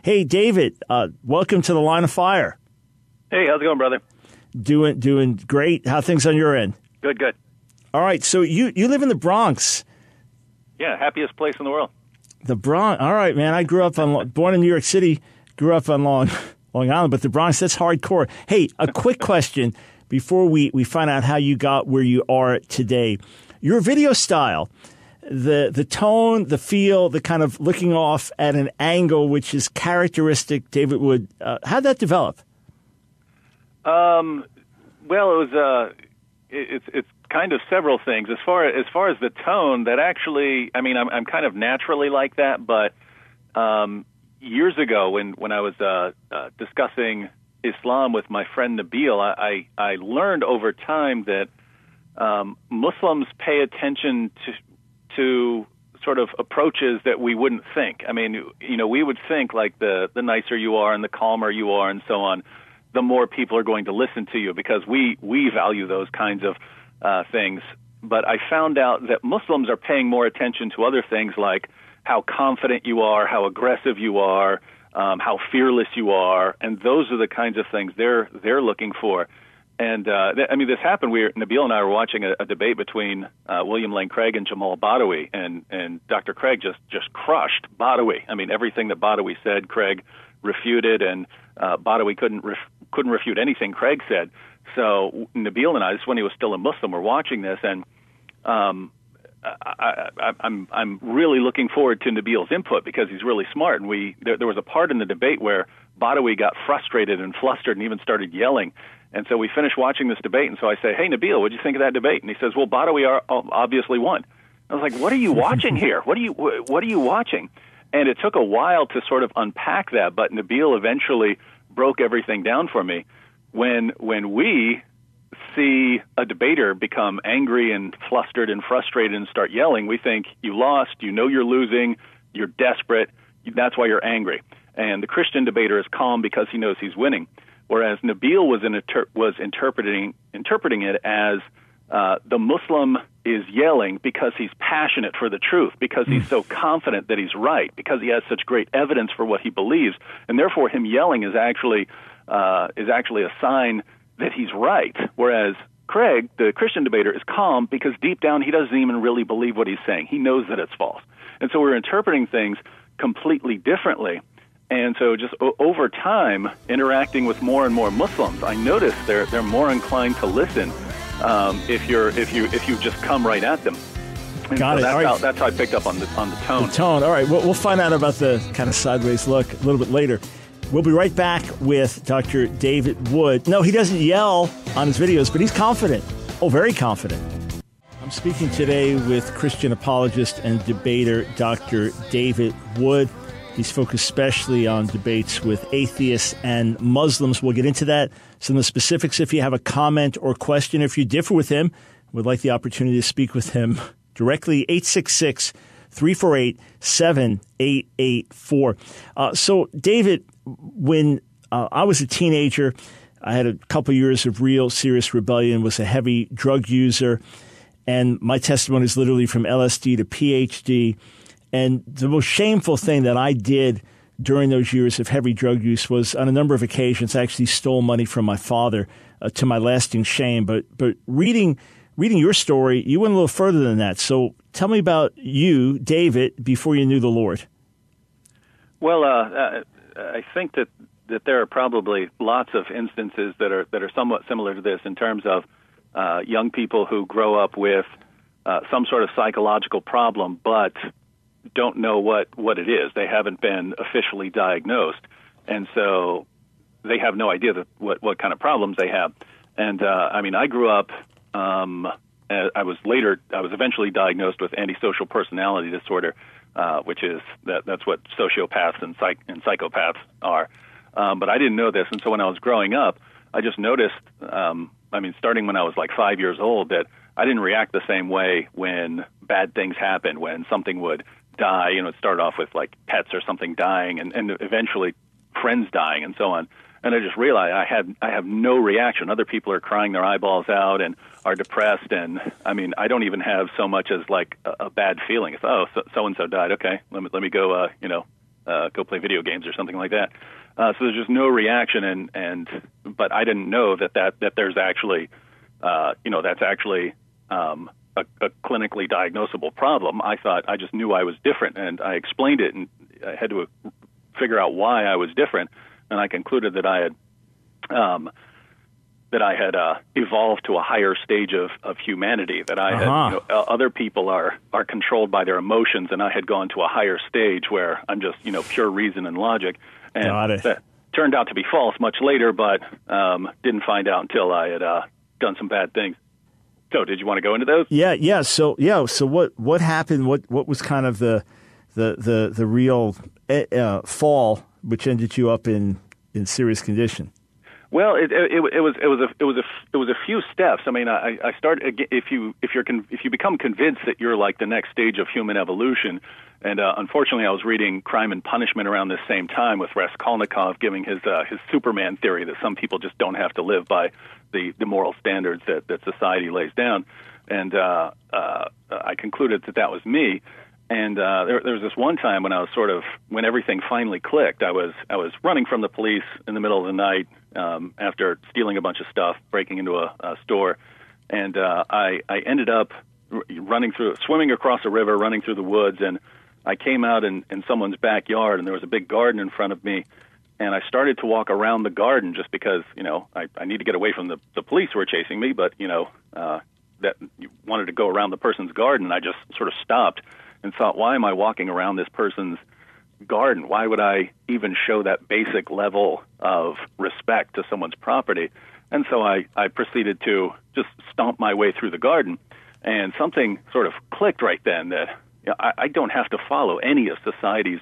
Hey, David, welcome to the Line of Fire. Hey, how's it going, brother? Doing great. How things on your end? Good. All right, so you live in the Bronx. Yeah, happiest place in the world. The Bronx. All right, man. I grew up born in New York City, grew up on Long Island, but the Bronx, that's hardcore. Hey, a quick question before we find out how you got where you are today. Your video style, the tone, the feel, the kind of looking off at an angle, which is characteristic David Wood. How'd that develop? Well, it was it's kind of several things. As far as the tone, that actually, I mean, I'm kind of naturally like that, but years ago when I was discussing Islam with my friend Nabil, I learned over time that Muslims pay attention to sort of approaches that we wouldn't think. I mean, we would think like the nicer you are and the calmer you are and so on, the more people are going to listen to you because we value those kinds of things. But I found out that Muslims are paying more attention to other things like how confident you are, how aggressive you are, how fearless you are, and those are the kinds of things they're looking for. And this happened. Nabil and I were watching a debate between William Lane Craig and Jamal Badawi, and Dr. Craig just crushed Badawi. I mean, everything that Badawi said, Craig refuted, and Badawi couldn't refute anything Craig said. So Nabil and I, this is when he was still a Muslim, were watching this, and I'm really looking forward to Nabil's input because he's really smart. And there was a part in the debate where Badawi got frustrated and flustered and even started yelling. And so we finished watching this debate, and so I say, "Hey, Nabil, what did you think of that debate?" And he says, "Well, Badawi obviously won." I was like, "What are you watching here? What are you watching?" And it took a while to sort of unpack that, but Nabil eventually broke everything down for me. When we see a debater become angry and flustered and frustrated and start yelling, we think you lost, you're losing, you're desperate, that's why you're angry. And the Christian debater is calm because he knows he's winning. Whereas Nabil was interpreting it as the Muslim is yelling because he's passionate for the truth, because he's so confident that he's right, because he has such great evidence for what he believes, and therefore him yelling is actually a sign that he's right. Whereas Craig, the Christian debater, is calm because deep down he doesn't even really believe what he's saying. He knows that it's false. And so we're interpreting things completely differently. And so just over time, interacting with more and more Muslims, I notice they're more inclined to listen if you just come right at them. And Got so it. That's how I picked up on the tone. The tone. All right. We'll find out about the kind of sideways look a little bit later. We'll be right back with Dr. David Wood. No, he doesn't yell on his videos, but he's confident. Oh, very confident. I'm speaking today with Christian apologist and debater Dr. David Wood. He's focused especially on debates with atheists and Muslims. We'll get into that, some of the specifics. If you have a comment or question, if you differ with him, would like the opportunity to speak with him directly, 866-348-7884. So, David, when I was a teenager, I had a couple years of real serious rebellion, was a heavy drug user, and my testimony is literally from LSD to Ph.D., and the most shameful thing that I did during those years of heavy drug use was, on a number of occasions, I actually stole money from my father to my lasting shame. But reading your story, you went a little further than that. So tell me about you, David, before you knew the Lord. Well, I think that there are probably lots of instances that are somewhat similar to this in terms of young people who grow up with some sort of psychological problem, but don't know what it is. They haven't been officially diagnosed, and so they have no idea what kind of problems they have. And I grew up. I was eventually diagnosed with antisocial personality disorder, which is that's what sociopaths and psychopaths are. But I didn't know this, and so when I was growing up, I just noticed. Starting when I was like 5 years old, that I didn't react the same way when bad things happened, when something would die. It started off with like pets or something dying, and eventually friends dying and so on. And I just realized I have no reaction. Other people are crying their eyeballs out and are depressed, and I don't even have so much as like a bad feeling. It's so and so died. Okay, let me go go play video games or something like that. So there's just no reaction, but I didn't know that there's actually, that's actually a clinically diagnosable problem. I just knew I was different, and I explained it, and I had to figure out why I was different, and I concluded that I had evolved to a higher stage of humanity, that I had, other people are controlled by their emotions, and I had gone to a higher stage where I'm just, pure reason and logic. And Got it. That turned out to be false much later, but didn't find out until I had done some bad things. So, did you want to go into those? Yeah. So what happened? What was kind of the real fall which ended you up in serious condition? Well, it was a few steps. I mean, I started, if you become convinced that you're like the next stage of human evolution, and unfortunately, I was reading Crime and Punishment around this same time with Raskolnikov giving his Superman theory that some people just don't have to live by the moral standards that society lays down, and I concluded that was me. And there was this one time when I was when everything finally clicked. I was running from the police in the middle of the night after stealing a bunch of stuff, breaking into a store, and I ended up swimming across a river, running through the woods, and I came out in someone's backyard, and there was a big garden in front of me, and I started to walk around the garden just because I need to get away from the police who were chasing me, but that you wanted to go around the person's garden. I just sort of stopped and thought, why am I walking around this person's garden? Why would I even show that basic level of respect to someone's property? And so I proceeded to just stomp my way through the garden, and something sort of clicked right then that I don't have to follow any of society's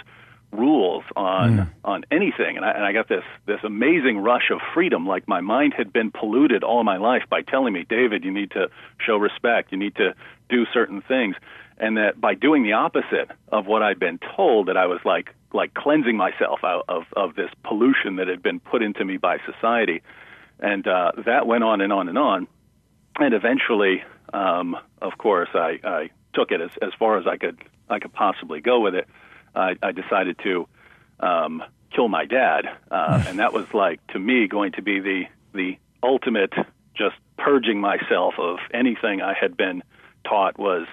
rules on anything. And I got this amazing rush of freedom, like my mind had been polluted all my life by telling me, David, you need to show respect, you need to do certain things. And that by doing the opposite of what I'd been told, that I was like cleansing myself out of this pollution that had been put into me by society. And that went on and on and on. And eventually, of course, I took it as far as I could possibly go with it. I decided to kill my dad. And that was to me, going to be the ultimate just purging myself of anything I had been taught was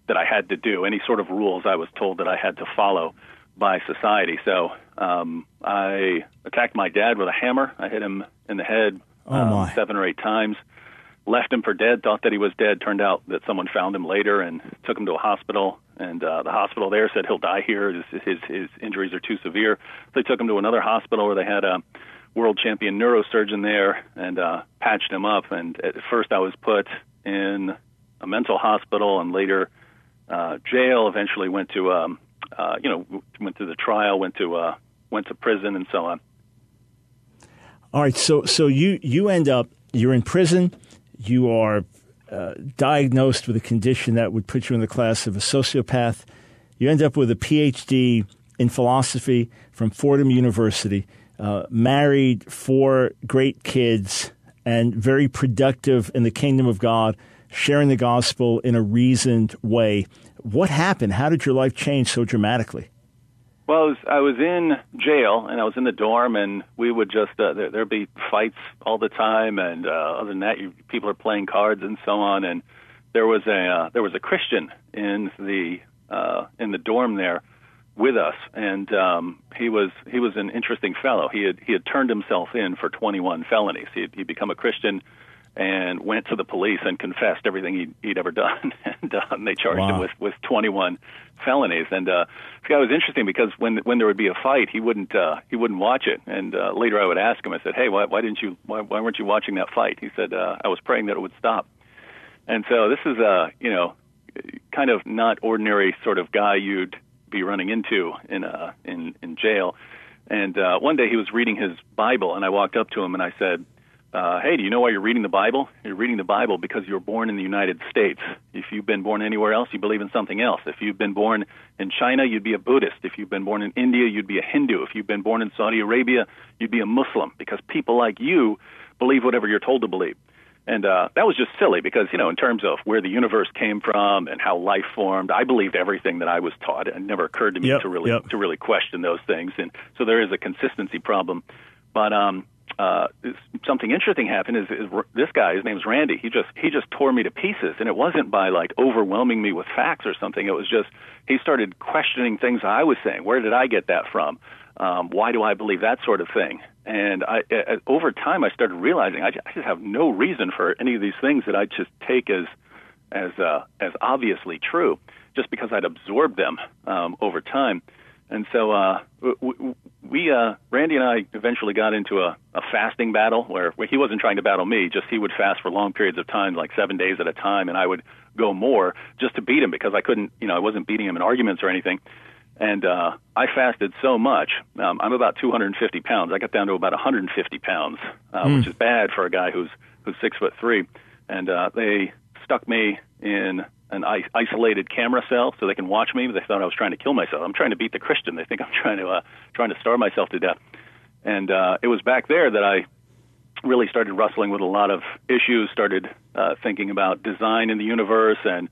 that I had to do, any sort of rules I was told that I had to follow by society. So I attacked my dad with a hammer. I hit him in the head 7 or 8 times, left him for dead, thought that he was dead. Turned out that someone found him later and took him to a hospital, and the hospital there said he'll die here. His injuries are too severe. So they took him to another hospital where they had a world champion neurosurgeon there and patched him up. And at first I was put in a mental hospital and later jail. Eventually went to went through the trial, went to prison, and so on. All right, so you end up, you're in prison. You are diagnosed with a condition that would put you in the class of a sociopath. You end up with a Ph.D. in philosophy from Fordham University, married, 4 great kids, and very productive in the kingdom of God, sharing the gospel in a reasoned way. What happened? How did your life change so dramatically? Well, I was in jail, and I was in the dorm, and we would just there'd be fights all the time, and other than that, people are playing cards and so on. And there was a Christian in the dorm there with us, and he was an interesting fellow. He had turned himself in for 21 felonies. He'd become a Christian and went to the police and confessed everything he'd ever done, and they charged him with 21 felonies. And the guy was interesting because when there would be a fight, he wouldn't watch it. And later I would ask him, I said, "Hey, why weren't you watching that fight?" He said, "I was praying that it would stop." And so this is kind of not ordinary sort of guy you'd be running into in jail. And one day he was reading his Bible, and I walked up to him and I said, "Hey, do you know why you're reading the Bible? You're reading the Bible because you were born in the United States. If you've been born anywhere else, you believe in something else. If you've been born in China, you'd be a Buddhist. If you've been born in India, you'd be a Hindu. If you've been born in Saudi Arabia, you'd be a Muslim, because people like you believe whatever you're told to believe." And that was just silly because, in terms of where the universe came from and how life formed, I believed everything that I was taught. It never occurred to me to really question those things. And so there is a consistency problem. But something interesting happened is this guy, his name's Randy, he just tore me to pieces. And it wasn't by like overwhelming me with facts or something. It was just he started questioning things I was saying. Where did I get that from? Why do I believe that sort of thing? And over time, I started realizing I just have no reason for any of these things that I just take as obviously true, just because I'd absorbed them over time. And so Randy and I eventually got into a fasting battle where he wasn't trying to battle me, just he would fast for long periods of time, like 7 days at a time, and I would go more just to beat him because I couldn't, I wasn't beating him in arguments or anything. And I fasted so much. I'm about 250 pounds. I got down to about 150 pounds, which is bad for a guy who's 6'3". And they stuck me in an isolated camera cell so they can watch me. They thought I was trying to kill myself. I'm trying to beat the Christian. They think I'm trying to starve myself to death. And it was back there that I really started wrestling with a lot of issues. Started thinking about design in the universe and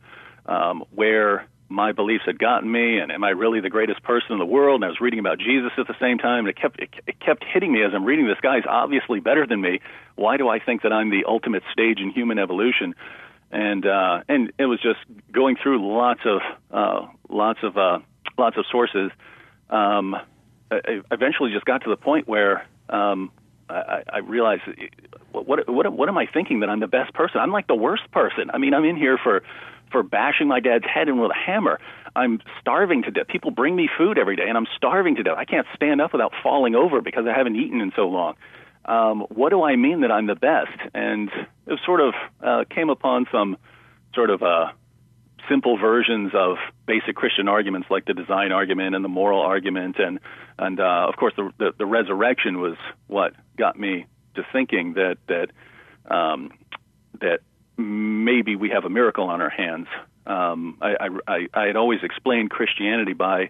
where my beliefs had gotten me, and am I really the greatest person in the world? And I was reading about Jesus at the same time, and it kept hitting me as I'm reading. This guy's obviously better than me. Why do I think that I'm the ultimate stage in human evolution? And it was just going through lots of sources. I eventually just got to the point where I realized, what am I thinking, that I'm the best person? I'm like the worst person. I mean, I'm in here for bashing my dad's head in with a hammer. I'm starving to death. People bring me food every day, and I'm starving to death. I can't stand up without falling over because I haven't eaten in so long. What do I mean that I'm the best? And it sort of came upon some sort of simple versions of basic Christian arguments like the design argument and the moral argument. And of course, the resurrection was what got me to thinking that maybe we have a miracle on our hands. I had always explained Christianity by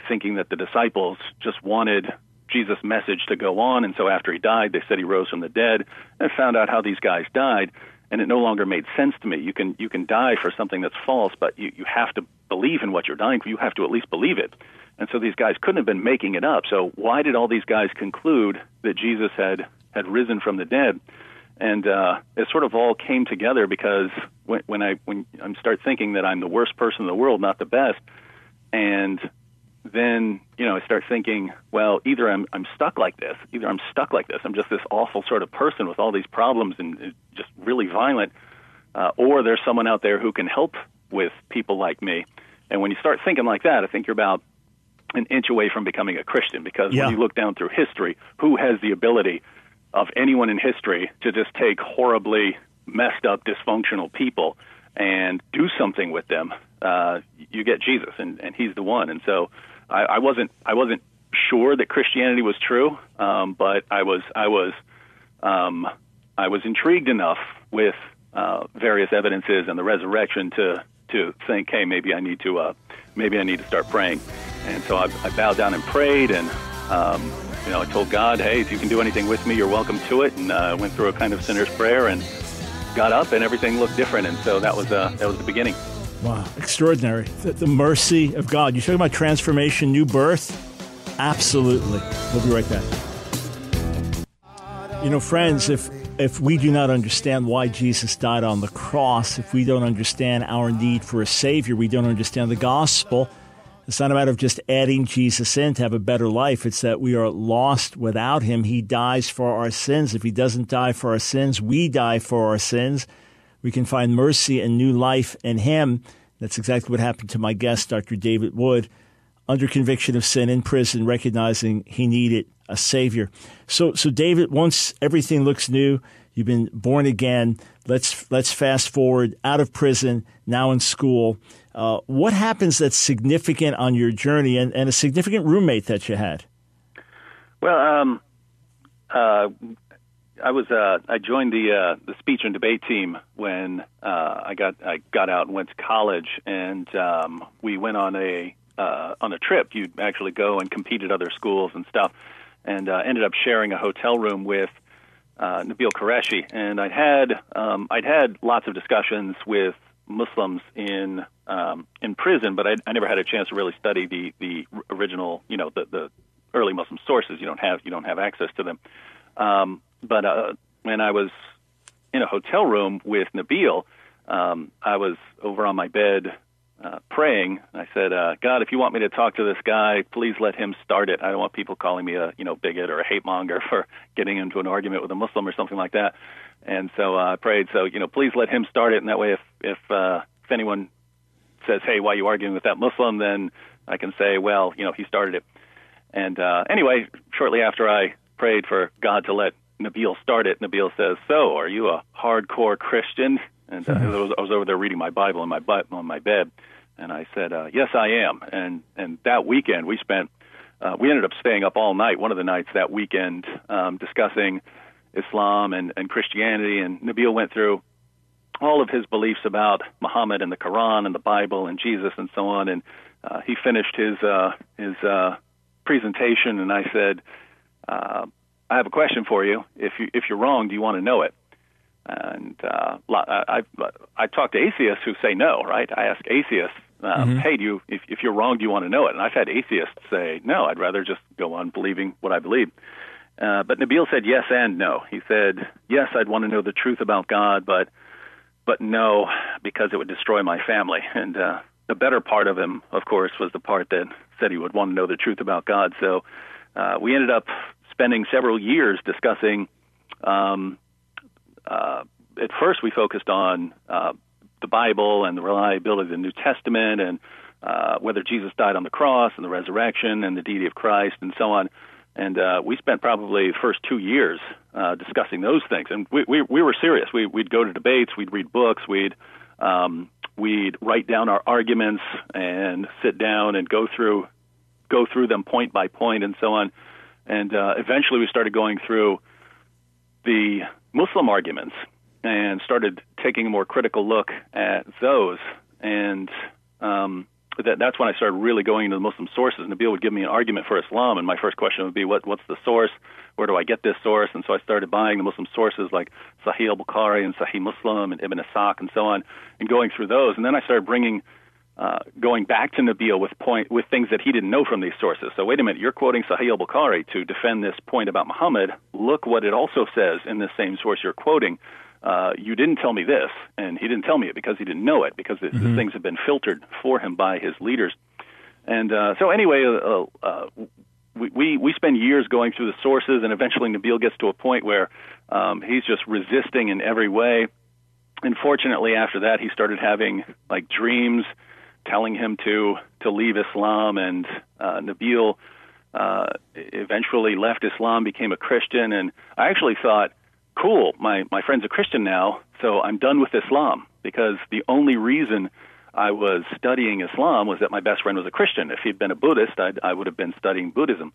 thinking that the disciples just wanted Jesus' message to go on, and so after he died, they said he rose from the dead, and I found out how these guys died, and it no longer made sense to me. You can die for something that's false, but you have to believe in what you're dying for. You have to at least believe it. And so these guys couldn't have been making it up. So why did all these guys conclude that Jesus had risen from the dead? And it sort of all came together because when I start thinking that I'm the worst person in the world, not the best, and then I start thinking, well, either I'm stuck like this, I'm just this awful sort of person with all these problems and just really violent, or there's someone out there who can help with people like me. And when you start thinking like that, I think you're about an inch away from becoming a Christian, because when you look down through history, who has the ability of anyone in history to just take horribly messed up, dysfunctional people and do something with them? You get Jesus, and he's the one. And so I wasn't sure that Christianity was true, but I was intrigued enough with various evidences and the resurrection to think, hey, maybe I need to start praying. And so I bowed down and prayed, and I told God, hey, if you can do anything with me, you're welcome to it. And went through a kind of sinner's prayer and got up, and everything looked different. And so that was the beginning. Wow, extraordinary. The mercy of God. You're talking about transformation, new birth? Absolutely. We'll be right back. Friends, if we do not understand why Jesus died on the cross, if we don't understand our need for a Savior, we don't understand the gospel. It's not a matter of just adding Jesus in to have a better life. It's that we are lost without him. He dies for our sins. If he doesn't die for our sins, we die for our sins. We can find mercy and new life in him. That's exactly what happened to my guest, Dr. David Wood, under conviction of sin in prison, recognizing he needed a Savior. So David, once everything looks new, you've been born again. Let's fast forward out of prison, now in school. What happens that's significant on your journey, and a significant roommate that you had? Well, I joined the speech and debate team when I got out and went to college, and we went on a trip. You'd actually go and compete at other schools and stuff, and ended up sharing a hotel room with Nabil Qureshi, and I'd had lots of discussions with Muslims in prison, but I never had a chance to really study the original, the early Muslim sources. You don't have access to them. But when I was in a hotel room with Nabil, I was over on my bed praying. I said, God, if you want me to talk to this guy, please let him start it. I don't want people calling me a bigot or a hate monger for getting into an argument with a Muslim or something like that. And so I prayed, so please let him start it, and that way if anyone says, hey, why are you arguing with that Muslim, then I can say, well, he started it. And anyway, shortly after I prayed for God to let Nabil start it, Nabil says, so are you a hardcore Christian? And I was over there reading my Bible on my bed, and I said, yes, I am. And that weekend we ended up staying up all night, one of the nights that weekend, discussing Islam and Christianity, and Nabil went through all of his beliefs about Muhammad and the Quran and the Bible and Jesus and so on, and he finished his presentation, and I said, I have a question for you. If you're wrong, do you want to know it? And I talk to atheists who say no, right? I ask atheists, hey, if you're wrong, do you want to know it? And I've had atheists say, no, I'd rather just go on believing what I believe. But Nabil said yes and no. He said, yes, I'd want to know the truth about God, but no, because it would destroy my family. And the better part of him, of course, was the part that said he would want to know the truth about God. So we ended up spending several years discussing. At first, we focused on the Bible and the reliability of the New Testament, and whether Jesus died on the cross and the resurrection and the deity of Christ and so on. And we spent probably the first 2 years discussing those things. And we were serious. We'd go to debates, we'd read books, we'd write down our arguments and sit down and go through them point by point and so on. And eventually we started going through the Muslim arguments and started taking a more critical look at those. And that's when I started really going into the Muslim sources. Nabil would give me an argument for Islam, and my first question would be, what's the source? Where do I get this source? And so I started buying the Muslim sources like Sahih al-Bukhari and Sahih Muslim and Ibn Ishaq and so on, and going through those. And then I started going back to Nabil with things that he didn't know from these sources. So wait a minute, you're quoting Sahih al-Bukhari to defend this point about Muhammad. Look what it also says in this same source you're quoting. You didn't tell me this, and he didn't tell me it because he didn't know it, because the things have been filtered for him by his leaders. And so anyway, we spend years going through the sources, and eventually Nabil gets to a point where he's just resisting in every way. And fortunately, after that, he started having like dreams telling him to leave Islam, and Nabil eventually left Islam, became a Christian, and I actually thought, cool, my friend's a Christian now, so I'm done with Islam, because the only reason I was studying Islam was that my best friend was a Christian. If he'd been a Buddhist, I would have been studying Buddhism.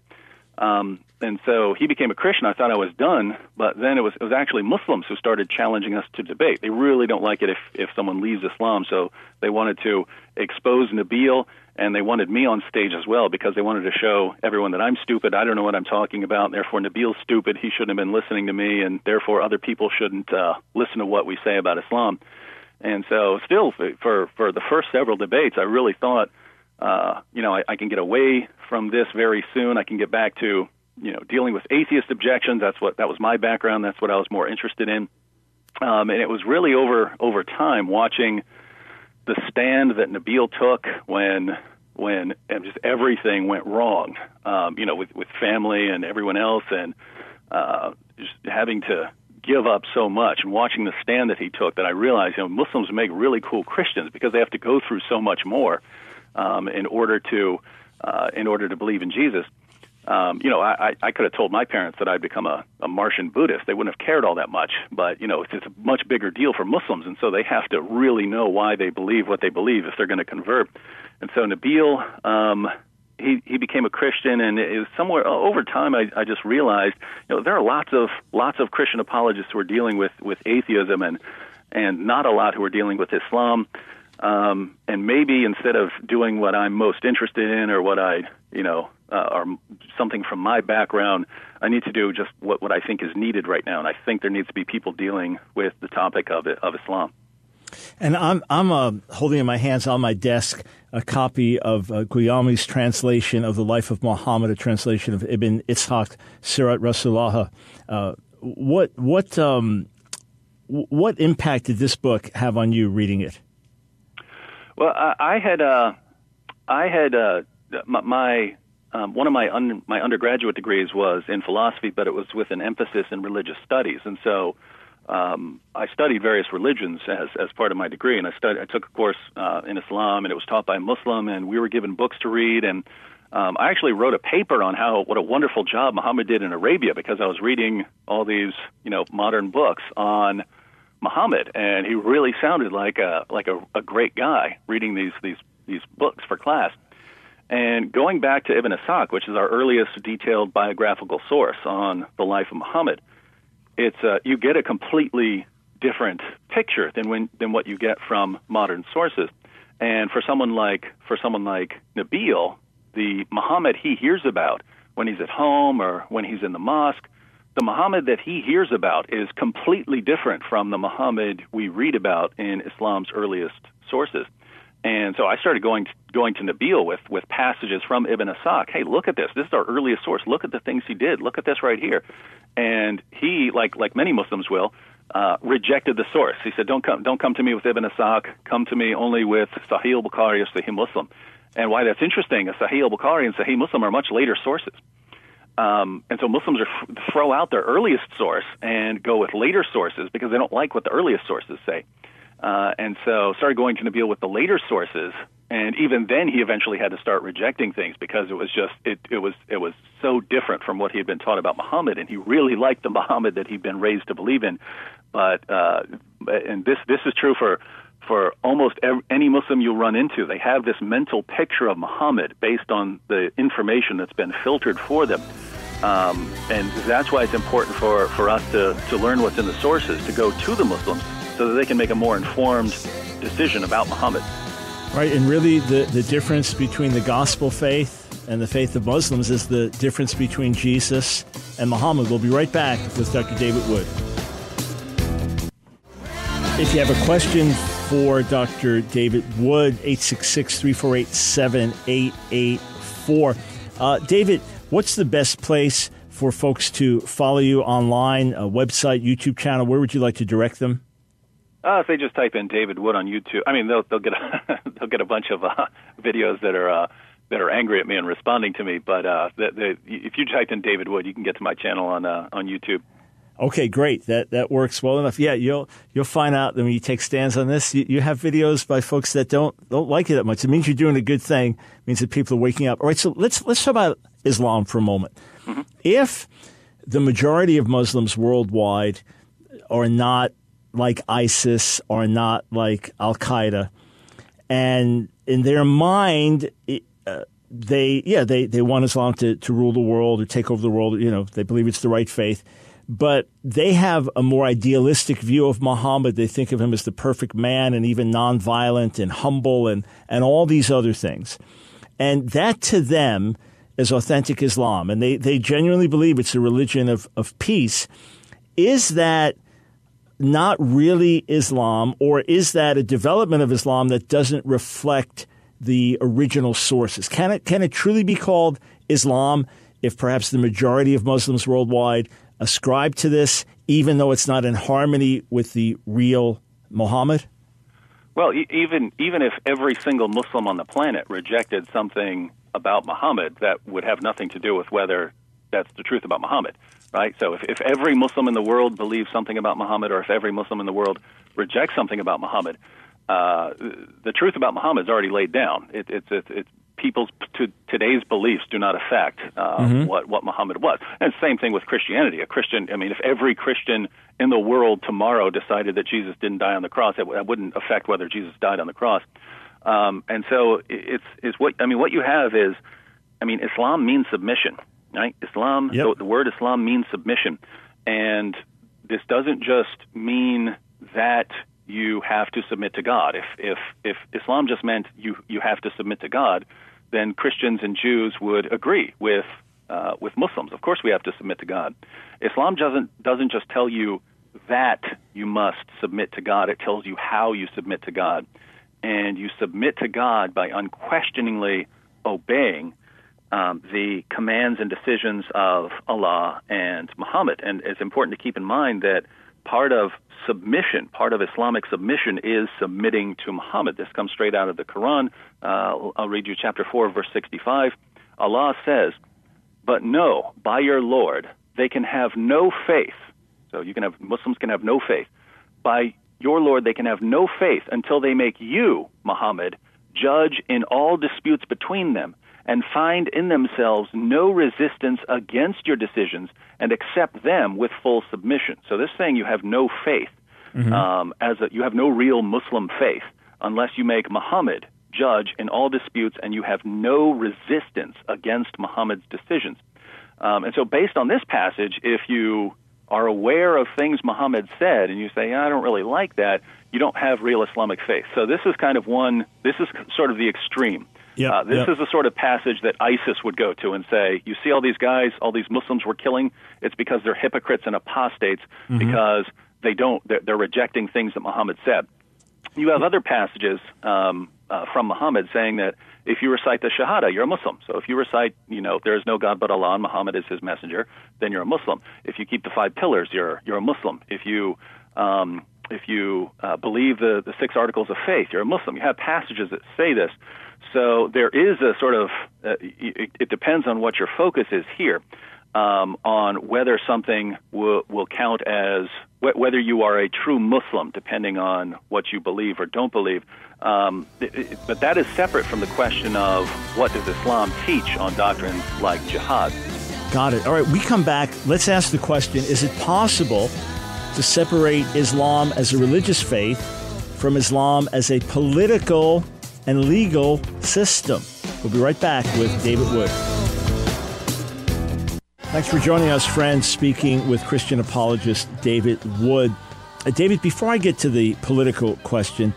And so he became a Christian. I thought I was done, but then it was actually Muslims who started challenging us to debate. They really don't like it if someone leaves Islam, so they wanted to expose Nabil, and they wanted me on stage as well, because they wanted to show everyone that I'm stupid, I don't know what I'm talking about, and therefore Nabil's stupid, he shouldn't have been listening to me, and therefore other people shouldn't listen to what we say about Islam. And so still, for the first several debates, I really thought, I can get away from this very soon. I can get back to, dealing with atheist objections. That was my background. That's what I was more interested in. And it was really over time watching the stand that Nabil took when just everything went wrong, with family and everyone else, and just having to give up so much, and watching the stand that he took, that I realized, Muslims make really cool Christians because they have to go through so much more in order to believe in Jesus. I could have told my parents that I'd become a Martian Buddhist. They wouldn't have cared all that much, but it's a much bigger deal for Muslims, and so they have to really know why they believe what they believe if they're going to convert. And so Nabil, he became a Christian, and it was somewhere over time I just realized, there are lots of Christian apologists who are dealing with atheism, and not a lot who are dealing with Islam. And maybe instead of doing what I'm most interested in or what I, or something from my background, I need to do just what I think is needed right now. And I think there needs to be people dealing with the topic of Islam. And I'm holding in my hands on my desk a copy of Guillaume's translation of the Life of Muhammad, a translation of Ibn Ishaq, Sirat Rasulullah. What impact did this book have on you reading it? Well, I had one of my undergraduate degrees was in philosophy, but it was with an emphasis in religious studies, and so I studied various religions as part of my degree. And I took a course in Islam, and it was taught by a Muslim, and we were given books to read. And I actually wrote a paper on what a wonderful job Muhammad did in Arabia, because I was reading all these modern books on Muhammad, and he really sounded like a great guy reading these books for class. And going back to Ibn Ishaq, which is our earliest detailed biographical source on the life of Muhammad, it's you get a completely different picture than what you get from modern sources. And for someone like Nabil, the Muhammad he hears about when he's at home or when he's in the mosque, the Muhammad that he hears about is completely different from the Muhammad we read about in Islam's earliest sources. And so I started going to Nabil with passages from Ibn Ishaq. Hey, look at this. This is our earliest source. Look at the things he did. Look at this right here. And he, like many Muslims will, rejected the source. He said, "Don't come to me with Ibn Ishaq. Come to me only with Sahih al-Bukhari or Sahih Muslim." And why that's interesting is Sahih al-Bukhari and Sahih Muslim are much later sources. And so Muslims throw out their earliest source and go with later sources because they don't like what the earliest sources say. And so started going to Nabil with the later sources, and even then he eventually had to start rejecting things because it was just it was so different from what he had been taught about Muhammad, and he really liked the Muhammad that he'd been raised to believe in. But and this is true for almost any Muslim you run into. They have this mental picture of Muhammad based on the information that's been filtered for them. And that's why it's important for us to learn what's in the sources, to go to the Muslims so that they can make a more informed decision about Muhammad. Right, and really the difference between the gospel faith and the faith of Muslims is the difference between Jesus and Muhammad. We'll be right back with Dr. David Wood. If you have a question for Dr. David Wood, 866-348-7884. David, what's the best place for folks to follow you online, a website, YouTube channel? Where would you like to direct them? If they just type in David Wood on YouTube, I mean, they'll get a bunch of videos that are angry at me and responding to me. But if you type in David Wood, you can get to my channel on YouTube. Okay, great. That works well enough. Yeah, you'll find out that when you take stands on this, you have videos by folks that don't like you that much. It means you're doing a good thing. It means that people are waking up. All right, so let's talk about Islam for a moment. Mm-hmm. If the majority of Muslims worldwide are not like ISIS, are not like Al-Qaeda, and in their mind, they want Islam to rule the world or take over the world. They believe it's the right faith. But they have a more idealistic view of Muhammad. They think of him as the perfect man and even nonviolent and humble and all these other things. And that to them is authentic Islam. And they genuinely believe it's a religion of peace. Is that not really Islam, or is that a development of Islam that doesn't reflect the original sources? Can it truly be called Islam if perhaps the majority of Muslims worldwide ascribe to this, even though it's not in harmony with the real Muhammad? Well, even if every single Muslim on the planet rejected something about Muhammad, that would have nothing to do with whether that's the truth about Muhammad, right? So if every Muslim in the world believes something about Muhammad, or if every Muslim in the world rejects something about Muhammad, the truth about Muhammad is already laid down. It's people's today's beliefs do not affect what Muhammad was. And same thing with Christianity. If every Christian in the world tomorrow decided that Jesus didn't die on the cross, that wouldn't affect whether Jesus died on the cross. And so what you have is, Islam means submission, right? Islam, yep. The word Islam means submission. And this doesn't just mean that you have to submit to God. If Islam just meant you have to submit to God, then Christians and Jews would agree with Muslims. Of course, we have to submit to God. Islam doesn't just tell you that you must submit to God. It tells you how you submit to God, and you submit to God by unquestioningly obeying the commands and decisions of Allah and Muhammad. And it's important to keep in mind that part of Islamic submission is submitting to Muhammad. This comes straight out of the Quran. I'll read you chapter 4, verse 65. Allah says, "But know, by your Lord, they can have no faith." So Muslims can have no faith. By your Lord, they can have no faith until they make you, Muhammad, judge in all disputes between them, and find in themselves no resistance against your decisions, and accept them with full submission. So this saying you have no faith, you have no real Muslim faith, unless you make Muhammad judge in all disputes and you have no resistance against Muhammad's decisions. And so based on this passage, if you are aware of things Muhammad said and you say, I don't really like that, you don't have real Islamic faith. So this is this is sort of the extreme. This is the sort of passage that ISIS would go to and say, you see all these guys, all these Muslims we're killing, it's because they're hypocrites and apostates, because they're rejecting things that Muhammad said. You have other passages from Muhammad saying that if you recite the Shahada, you're a Muslim. So if you recite, there is no God but Allah and Muhammad is his messenger, then you're a Muslim. If you keep the 5 pillars, you're a Muslim. If you believe the 6 articles of faith, you're a Muslim. You have passages that say this. So there is a sort of, it depends on what your focus is here, on whether something will count as, whether you are a true Muslim, depending on what you believe or don't believe. But that is separate from the question of what does Islam teach on doctrines like jihad. Got it. All right, we come back. Let's ask the question, is it possible to separate Islam as a religious faith from Islam as a political and legal system? We'll be right back with David Wood. Thanks for joining us, friends. Speaking with Christian apologist David Wood. David, before I get to the political question,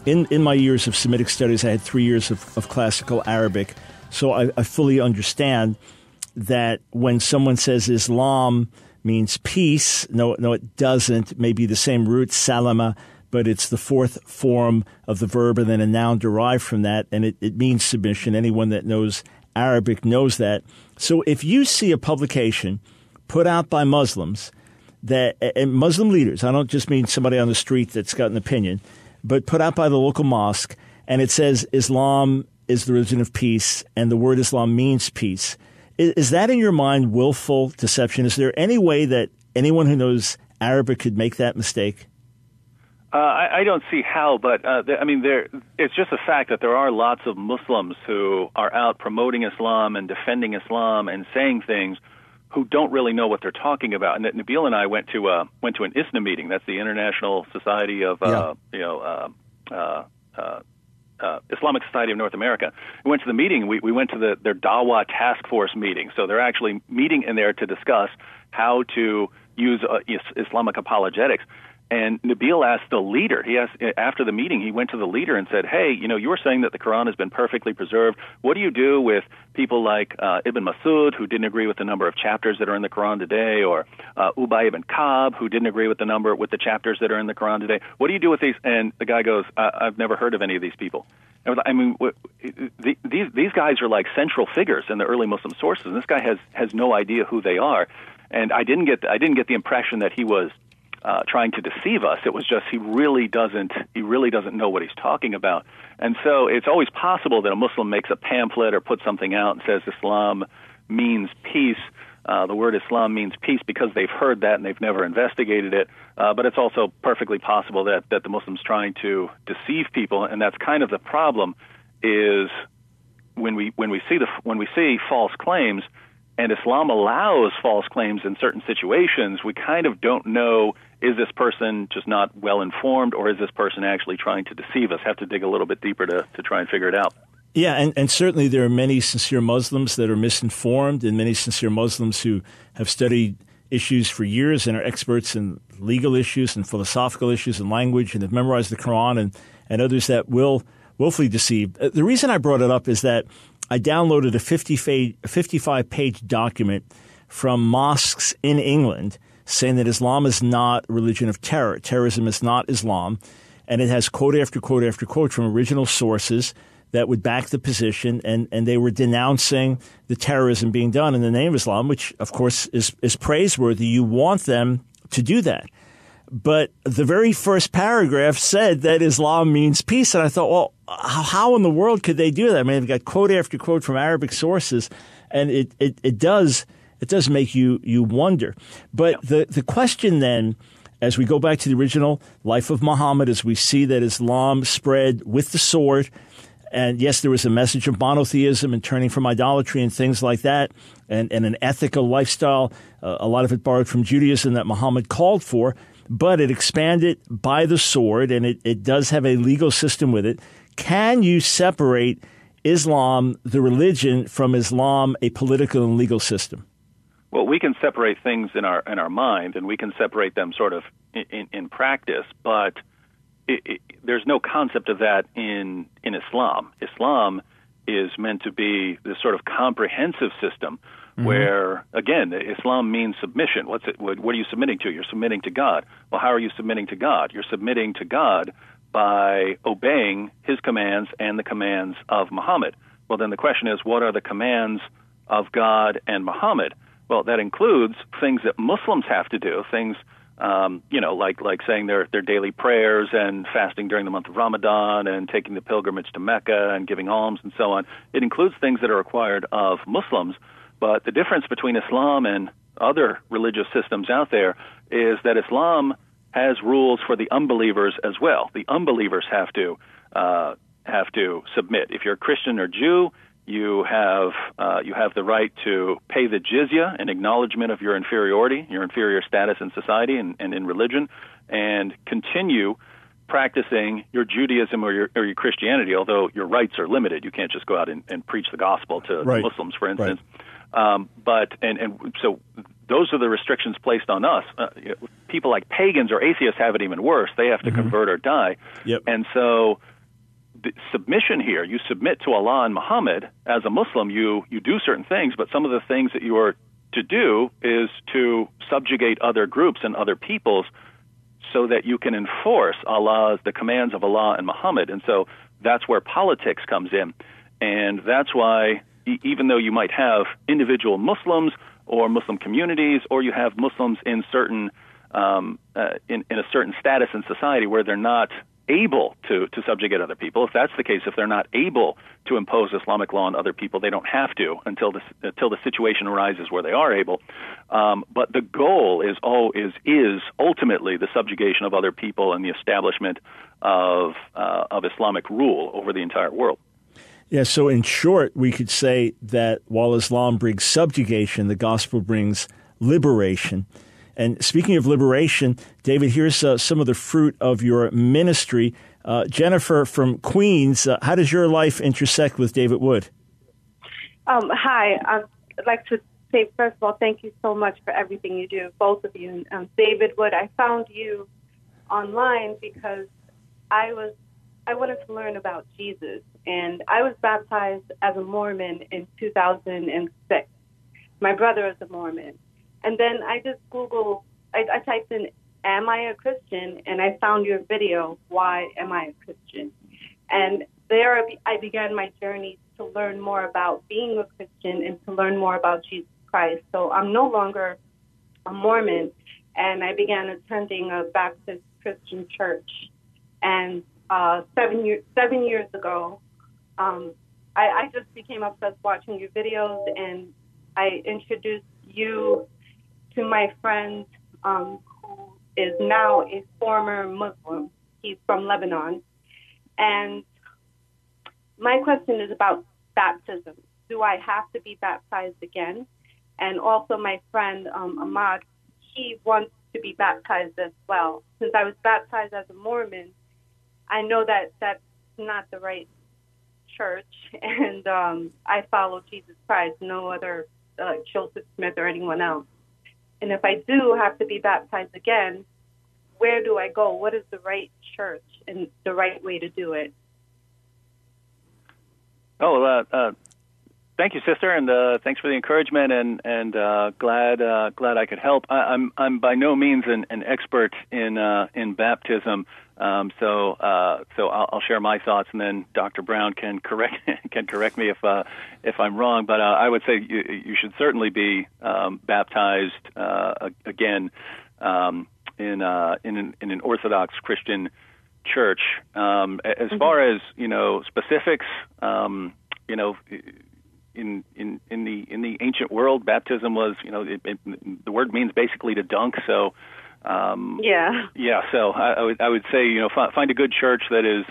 in my years of Semitic studies, I had 3 years of classical Arabic, so I fully understand that when someone says Islam means peace, no, it doesn't. It may be the same root, salama, but it's the 4th form of the verb and then a noun derived from that, and it means submission. Anyone that knows Arabic knows that. So if you see a publication put out by Muslims, and Muslim leaders, I don't just mean somebody on the street that's got an opinion, but put out by the local mosque, and it says Islam is the religion of peace, and the word Islam means peace, is that in your mind willful deception? Is there any way that anyone who knows Arabic could make that mistake? I don't see how, but it's just a fact that there are lots of Muslims who are out promoting Islam and defending Islam and saying things who don't really know what they're talking about. And Nabil and I went to an ISNA meeting. That's the International Society of Islamic Society of North America. We went to the meeting. We went to their Dawah task force meeting. So they're actually meeting in there to discuss how to use Islamic apologetics. And Nabil asked the leader, after the meeting, he went to the leader and said, hey, you were saying that the Quran has been perfectly preserved. What do you do with people like Ibn Masud, who didn't agree with the number of chapters that are in the Quran today, or Ubay ibn Ka'b, who didn't agree with the chapters that are in the Quran today? What do you do with these? And the guy goes, I've never heard of any of these people. These guys are like central figures in the early Muslim sources, and this guy has no idea who they are. And I didn't get the impression that he was trying to deceive us. It was just he really doesn't know what he's talking about. And so it's always possible that a Muslim makes a pamphlet or puts something out and says Islam means peace. The word Islam means peace because they've heard that and they've never investigated it. But it's also perfectly possible that the Muslim's trying to deceive people, and that's kind of the problem. Is when we see false claims, and Islam allows false claims in certain situations, we kind of don't know, is this person just not well informed, or is this person actually trying to deceive us? Have to dig a little bit deeper to try and figure it out. Yeah, and certainly there are many sincere Muslims that are misinformed, and many sincere Muslims who have studied issues for years and are experts in legal issues and philosophical issues and language and have memorized the Quran, and others that will willfully deceive. The reason I brought it up is that I downloaded a 55-page document from mosques in England saying that Islam is not a religion of terror. Terrorism is not Islam. And it has quote after quote after quote from original sources that would back the position, and they were denouncing the terrorism being done in the name of Islam, which, of course, is praiseworthy. You want them to do that. But the very first paragraph said that Islam means peace. And I thought, well, how in the world could they do that? I mean, they've got quote after quote from Arabic sources, and it does make you wonder. But the question then, as we go back to the original life of Muhammad, as we see that Islam spread with the sword, and yes, there was a message of monotheism and turning from idolatry and things like that, and an ethical lifestyle, a lot of it borrowed from Judaism that Muhammad called for, but it expanded by the sword, and it does have a legal system with it. Can you separate Islam, the religion, from Islam, a political and legal system? Well, we can separate things in our mind, and we can separate them sort of in practice, but there's no concept of that in Islam. Islam is meant to be this sort of comprehensive system where, again, Islam means submission. What are you submitting to? You're submitting to God. Well, how are you submitting to God? You're submitting to God by obeying his commands and the commands of Muhammad. Well, then the question is, what are the commands of God and Muhammad? Well, that includes things that Muslims have to do, things like saying their daily prayers and fasting during the month of Ramadan and taking the pilgrimage to Mecca and giving alms and so on. It includes things that are required of Muslims. But the difference between Islam and other religious systems out there is that Islam has rules for the unbelievers as well. The unbelievers have to submit. If you're a Christian or Jew, you have the right to pay the jizya in acknowledgement of your inferiority, your inferior status in society and in religion, and continue practicing your Judaism or your Christianity, although your rights are limited. You can't just go out and preach the gospel to Muslims, for instance. Right. So those are the restrictions placed on us. People like pagans or atheists have it even worse. They have to convert or die. Yep. And so the submission here, you submit to Allah and Muhammad. As a Muslim, you do certain things, but some of the things that you are to do is to subjugate other groups and other peoples so that you can enforce the commands of Allah and Muhammad. And so that's where politics comes in. And that's why even though you might have individual Muslims or Muslim communities, or you have Muslims in certain in a certain status in society where they're not able to subjugate other people. If that's the case, if they're not able to impose Islamic law on other people, they don't have to until the situation arises where they are able. But the goal is ultimately the subjugation of other people and the establishment of Islamic rule over the entire world. Yeah, so in short, we could say that while Islam brings subjugation, the gospel brings liberation. And speaking of liberation, David, here's some of the fruit of your ministry. Jennifer from Queens, how does your life intersect with David Wood? Hi. I'd like to say, first of all, thank you so much for everything you do, both of you. David Wood, I found you online because I wanted to learn about Jesus. And I was baptized as a Mormon in 2006. My brother is a Mormon. And then I just Googled, I typed in, am I a Christian? And I found your video, Why Am I a Christian? And there I began my journey to learn more about being a Christian and to learn more about Jesus Christ. So I'm no longer a Mormon, and I began attending a Baptist Christian church. And 7 years ago, I just became obsessed watching your videos, and I introduced you to my friend who is now a former Muslim. He's from Lebanon. And my question is about baptism. Do I have to be baptized again? And also my friend Ahmad, he wants to be baptized as well. Since I was baptized as a Mormon, I know that that's not the right church, and I follow Jesus Christ, no other Joseph Smith or anyone else. And if I do have to be baptized again, where do I go? What is the right church and the right way to do it? Thank you, sister, and thanks for the encouragement. And glad I could help. I'm by no means an expert in baptism, so I'll share my thoughts, and then Dr. Brown can correct me if I'm wrong. But I would say you should certainly be baptized again in an Orthodox Christian church. As far as specifics, in the ancient world, baptism was the word means basically to dunk. So yeah. So I would say find a good church that is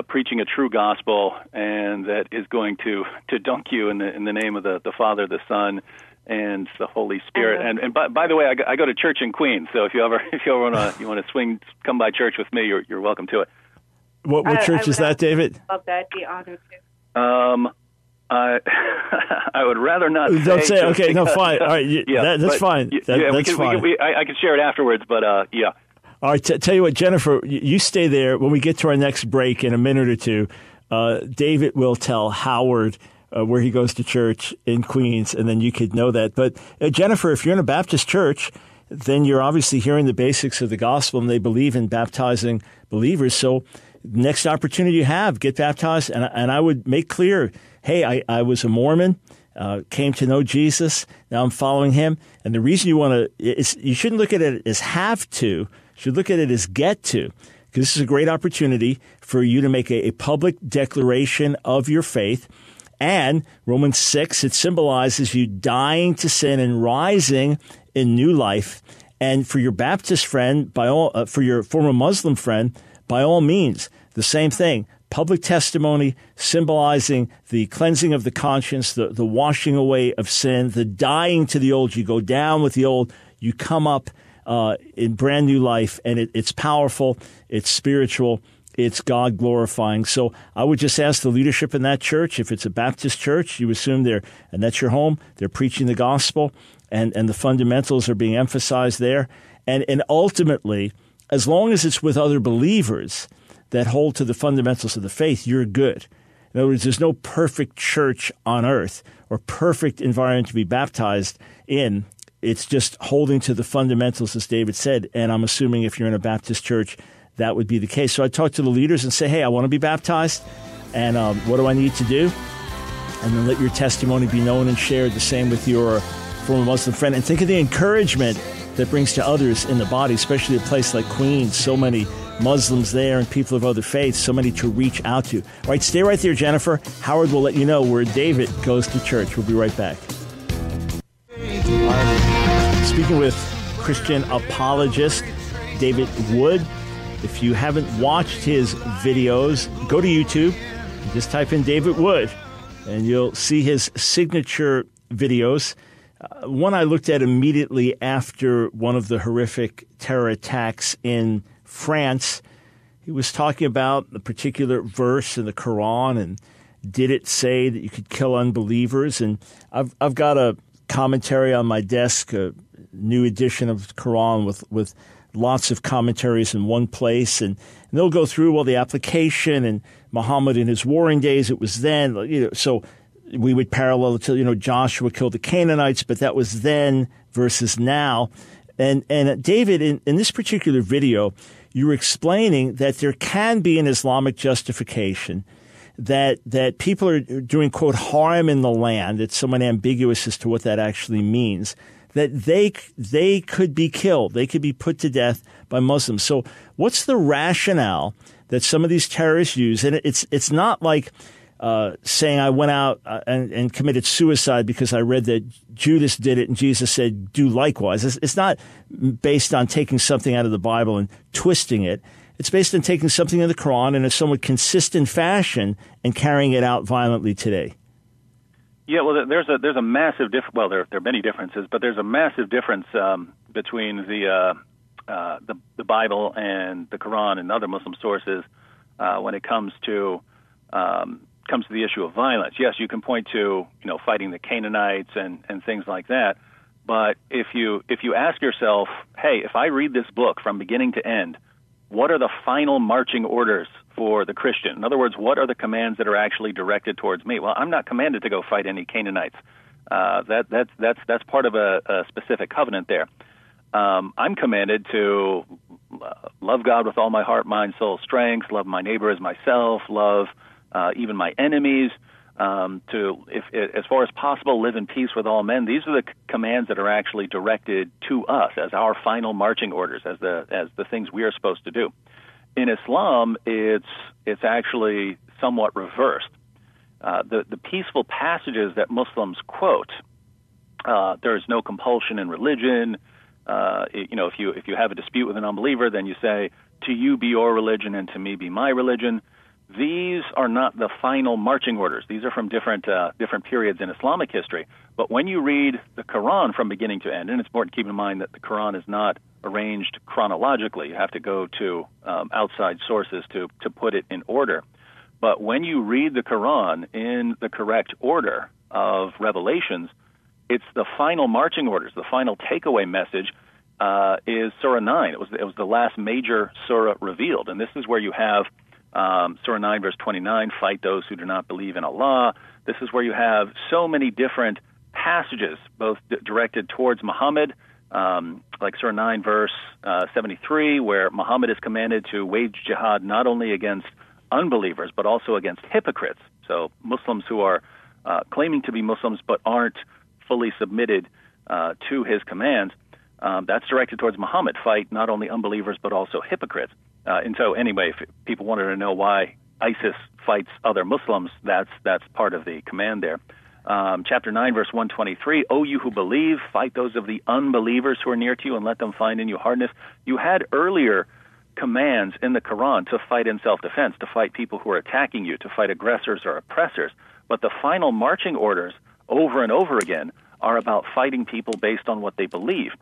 preaching a true gospel and that is going to dunk you in the name of the Father, the Son, and the Holy Spirit. And by the way, I go to church in Queens, so if you ever want to come by church with me, you're welcome to it. What church is that, David? Love that. Be honored to. I would rather not say. Don't say. Okay, no, fine. All right, that's fine. That's fine. I can share it afterwards, but yeah. All right, tell you what, Jennifer, you stay there. When we get to our next break in a minute or two, David will tell Howard where he goes to church in Queens, and then you could know that. But Jennifer, if you're in a Baptist church, then you're obviously hearing the basics of the gospel, and they believe in baptizing believers. So next opportunity you have, get baptized. And I would make clear, hey, I was a Mormon, came to know Jesus. Now I'm following him. And the reason you want to, you shouldn't look at it as have to. You should look at it as get to, because this is a great opportunity for you to make a public declaration of your faith. And Romans 6, it symbolizes you dying to sin and rising in new life. And for your Baptist friend, for your former Muslim friend, by all means, the same thing. Public testimony symbolizing the cleansing of the conscience, the washing away of sin, the dying to the old. You go down with the old, you come up in brand new life, and it's powerful, it's spiritual, it's God glorifying. So I would just ask the leadership in that church, if it's a Baptist church, you assume and that's your home, they're preaching the gospel, and the fundamentals are being emphasized there. And ultimately, as long as it's with other believers that hold to the fundamentals of the faith, you're good. In other words, there's no perfect church on earth or perfect environment to be baptized in. It's just holding to the fundamentals, as David said. And I'm assuming if you're in a Baptist church, that would be the case. So I talk to the leaders and say, hey, I want to be baptized. And what do I need to do? And then let your testimony be known and shared, the same with your former Muslim friend. And think of the encouragement that brings to others in the body, especially a place like Queens, so many Muslims there and people of other faiths, so many to reach out to. All right, stay right there, Jennifer. Howard will let you know where David goes to church. We'll be right back. I'm speaking with Christian apologist David Wood. If you haven't watched his videos, go to YouTube and just type in David Wood, and you'll see his signature videos. One I looked at immediately after one of the horrific terror attacks in France. He was talking about a particular verse in the Quran, and did it say that you could kill unbelievers? And I've got a commentary on my desk, a new edition of the Quran with lots of commentaries in one place, and they'll go through the application and Muhammad in his warring days. It was then, so we would parallel it to, Joshua killed the Canaanites, but that was then versus now. And David, in this particular video, you were explaining that there can be an Islamic justification, that people are doing, quote, harm in the land. It's somewhat ambiguous as to what that actually means, that they could be killed. They could be put to death by Muslims. So what's the rationale that some of these terrorists use? And it's not like saying I went out and committed suicide because I read that Judas did it and Jesus said, do likewise. It's not based on taking something out of the Bible and twisting it. It's based on taking something in the Quran in a somewhat consistent fashion and carrying it out violently today. Yeah, well, there's a massive difference. Well, there are many differences, but there's a massive difference between the Bible and the Quran and other Muslim sources when it comes to the issue of violence. Yes, you can point to fighting the Canaanites and things like that, But if you ask yourself, hey, if I read this book from beginning to end, what are the final marching orders for the Christian? In other words, what are the commands that are actually directed towards me? Well, I'm not commanded to go fight any Canaanites. That's part of a specific covenant there. I'm commanded to love God with all my heart, mind, soul, strength, love my neighbor as myself, love even my enemies, as far as possible, live in peace with all men. These are the commands that are actually directed to us as our final marching orders, as the things we are supposed to do. In Islam, it's actually somewhat reversed. The peaceful passages that Muslims quote, there is no compulsion in religion. If you have a dispute with an unbeliever, then you say, to you be your religion and to me be my religion. These are not the final marching orders. These are from different periods in Islamic history. But when you read the Quran from beginning to end, and it's important to keep in mind that the Quran is not arranged chronologically. You have to go to outside sources to put it in order. But when you read the Quran in the correct order of revelations, it's the final marching orders, the final takeaway message is Surah 9. It was the last major surah revealed. And this is where you have Surah 9, verse 29, fight those who do not believe in Allah. This is where you have so many different passages, both directed towards Muhammad, like Surah 9, verse 73, where Muhammad is commanded to wage jihad not only against unbelievers, but also against hypocrites. So Muslims who are claiming to be Muslims but aren't fully submitted to his commands. That's directed towards Muhammad, fight not only unbelievers but also hypocrites. And so anyway, if people wanted to know why ISIS fights other Muslims, that's part of the command there. Chapter 9, verse 123, O you who believe, fight those of the unbelievers who are near to you and let them find in you hardness. You had earlier commands in the Quran to fight in self-defense, to fight people who are attacking you, to fight aggressors or oppressors. But the final marching orders over and over again are about fighting people based on what they believe.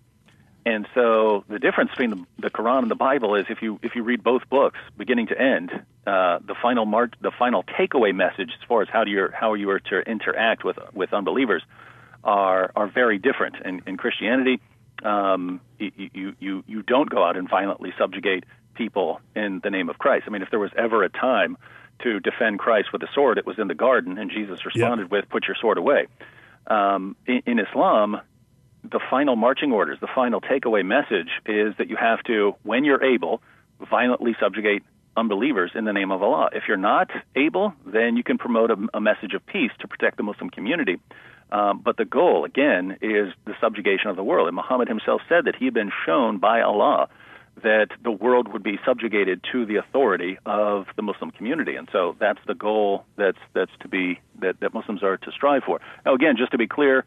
And so the difference between the Quran and the Bible is if you read both books beginning to end, the final takeaway message as far as how you are to interact with unbelievers are very different. In Christianity, you don't go out and violently subjugate people in the name of Christ. I mean, if there was ever a time to defend Christ with a sword, it was in the garden, and Jesus responded with, "Put your sword away." In Islam, the final marching orders, the final takeaway message is that you have to, when you're able, violently subjugate unbelievers in the name of Allah. If you're not able, then you can promote a message of peace to protect the Muslim community. But the goal, again, is the subjugation of the world. And Muhammad himself said that he had been shown by Allah that the world would be subjugated to the authority of the Muslim community. And so that's the goal that Muslims are to strive for. Now, again, just to be clear,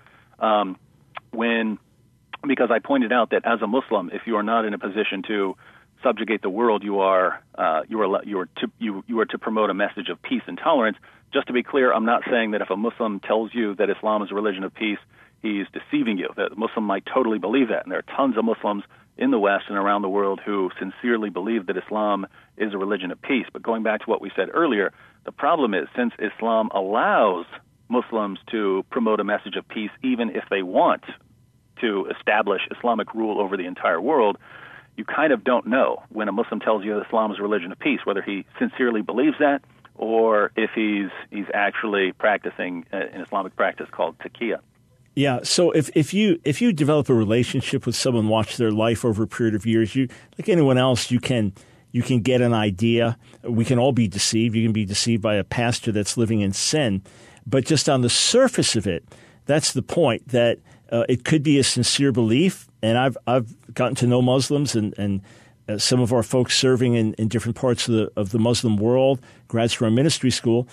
because I pointed out that as a Muslim, if you are not in a position to subjugate the world, you are to promote a message of peace and tolerance. Just to be clear, I'm not saying that if a Muslim tells you that Islam is a religion of peace, he's deceiving you. That a Muslim might totally believe that, and there are tons of Muslims in the West and around the world who sincerely believe that Islam is a religion of peace. But going back to what we said earlier, the problem is since Islam allows Muslims to promote a message of peace even if they want to establish Islamic rule over the entire world, you kind of don't know when a Muslim tells you that Islam is a religion of peace, whether he sincerely believes that or if he's actually practicing an Islamic practice called taqiyya. Yeah, so if you develop a relationship with someone, watch their life over a period of years, you, like anyone else, you can get an idea. We can all be deceived. You can be deceived by a pastor that's living in sin. But just on the surface of it, that's the point, that it could be a sincere belief. And I've gotten to know Muslims and some of our folks serving in different parts of the Muslim world, grads from our ministry school,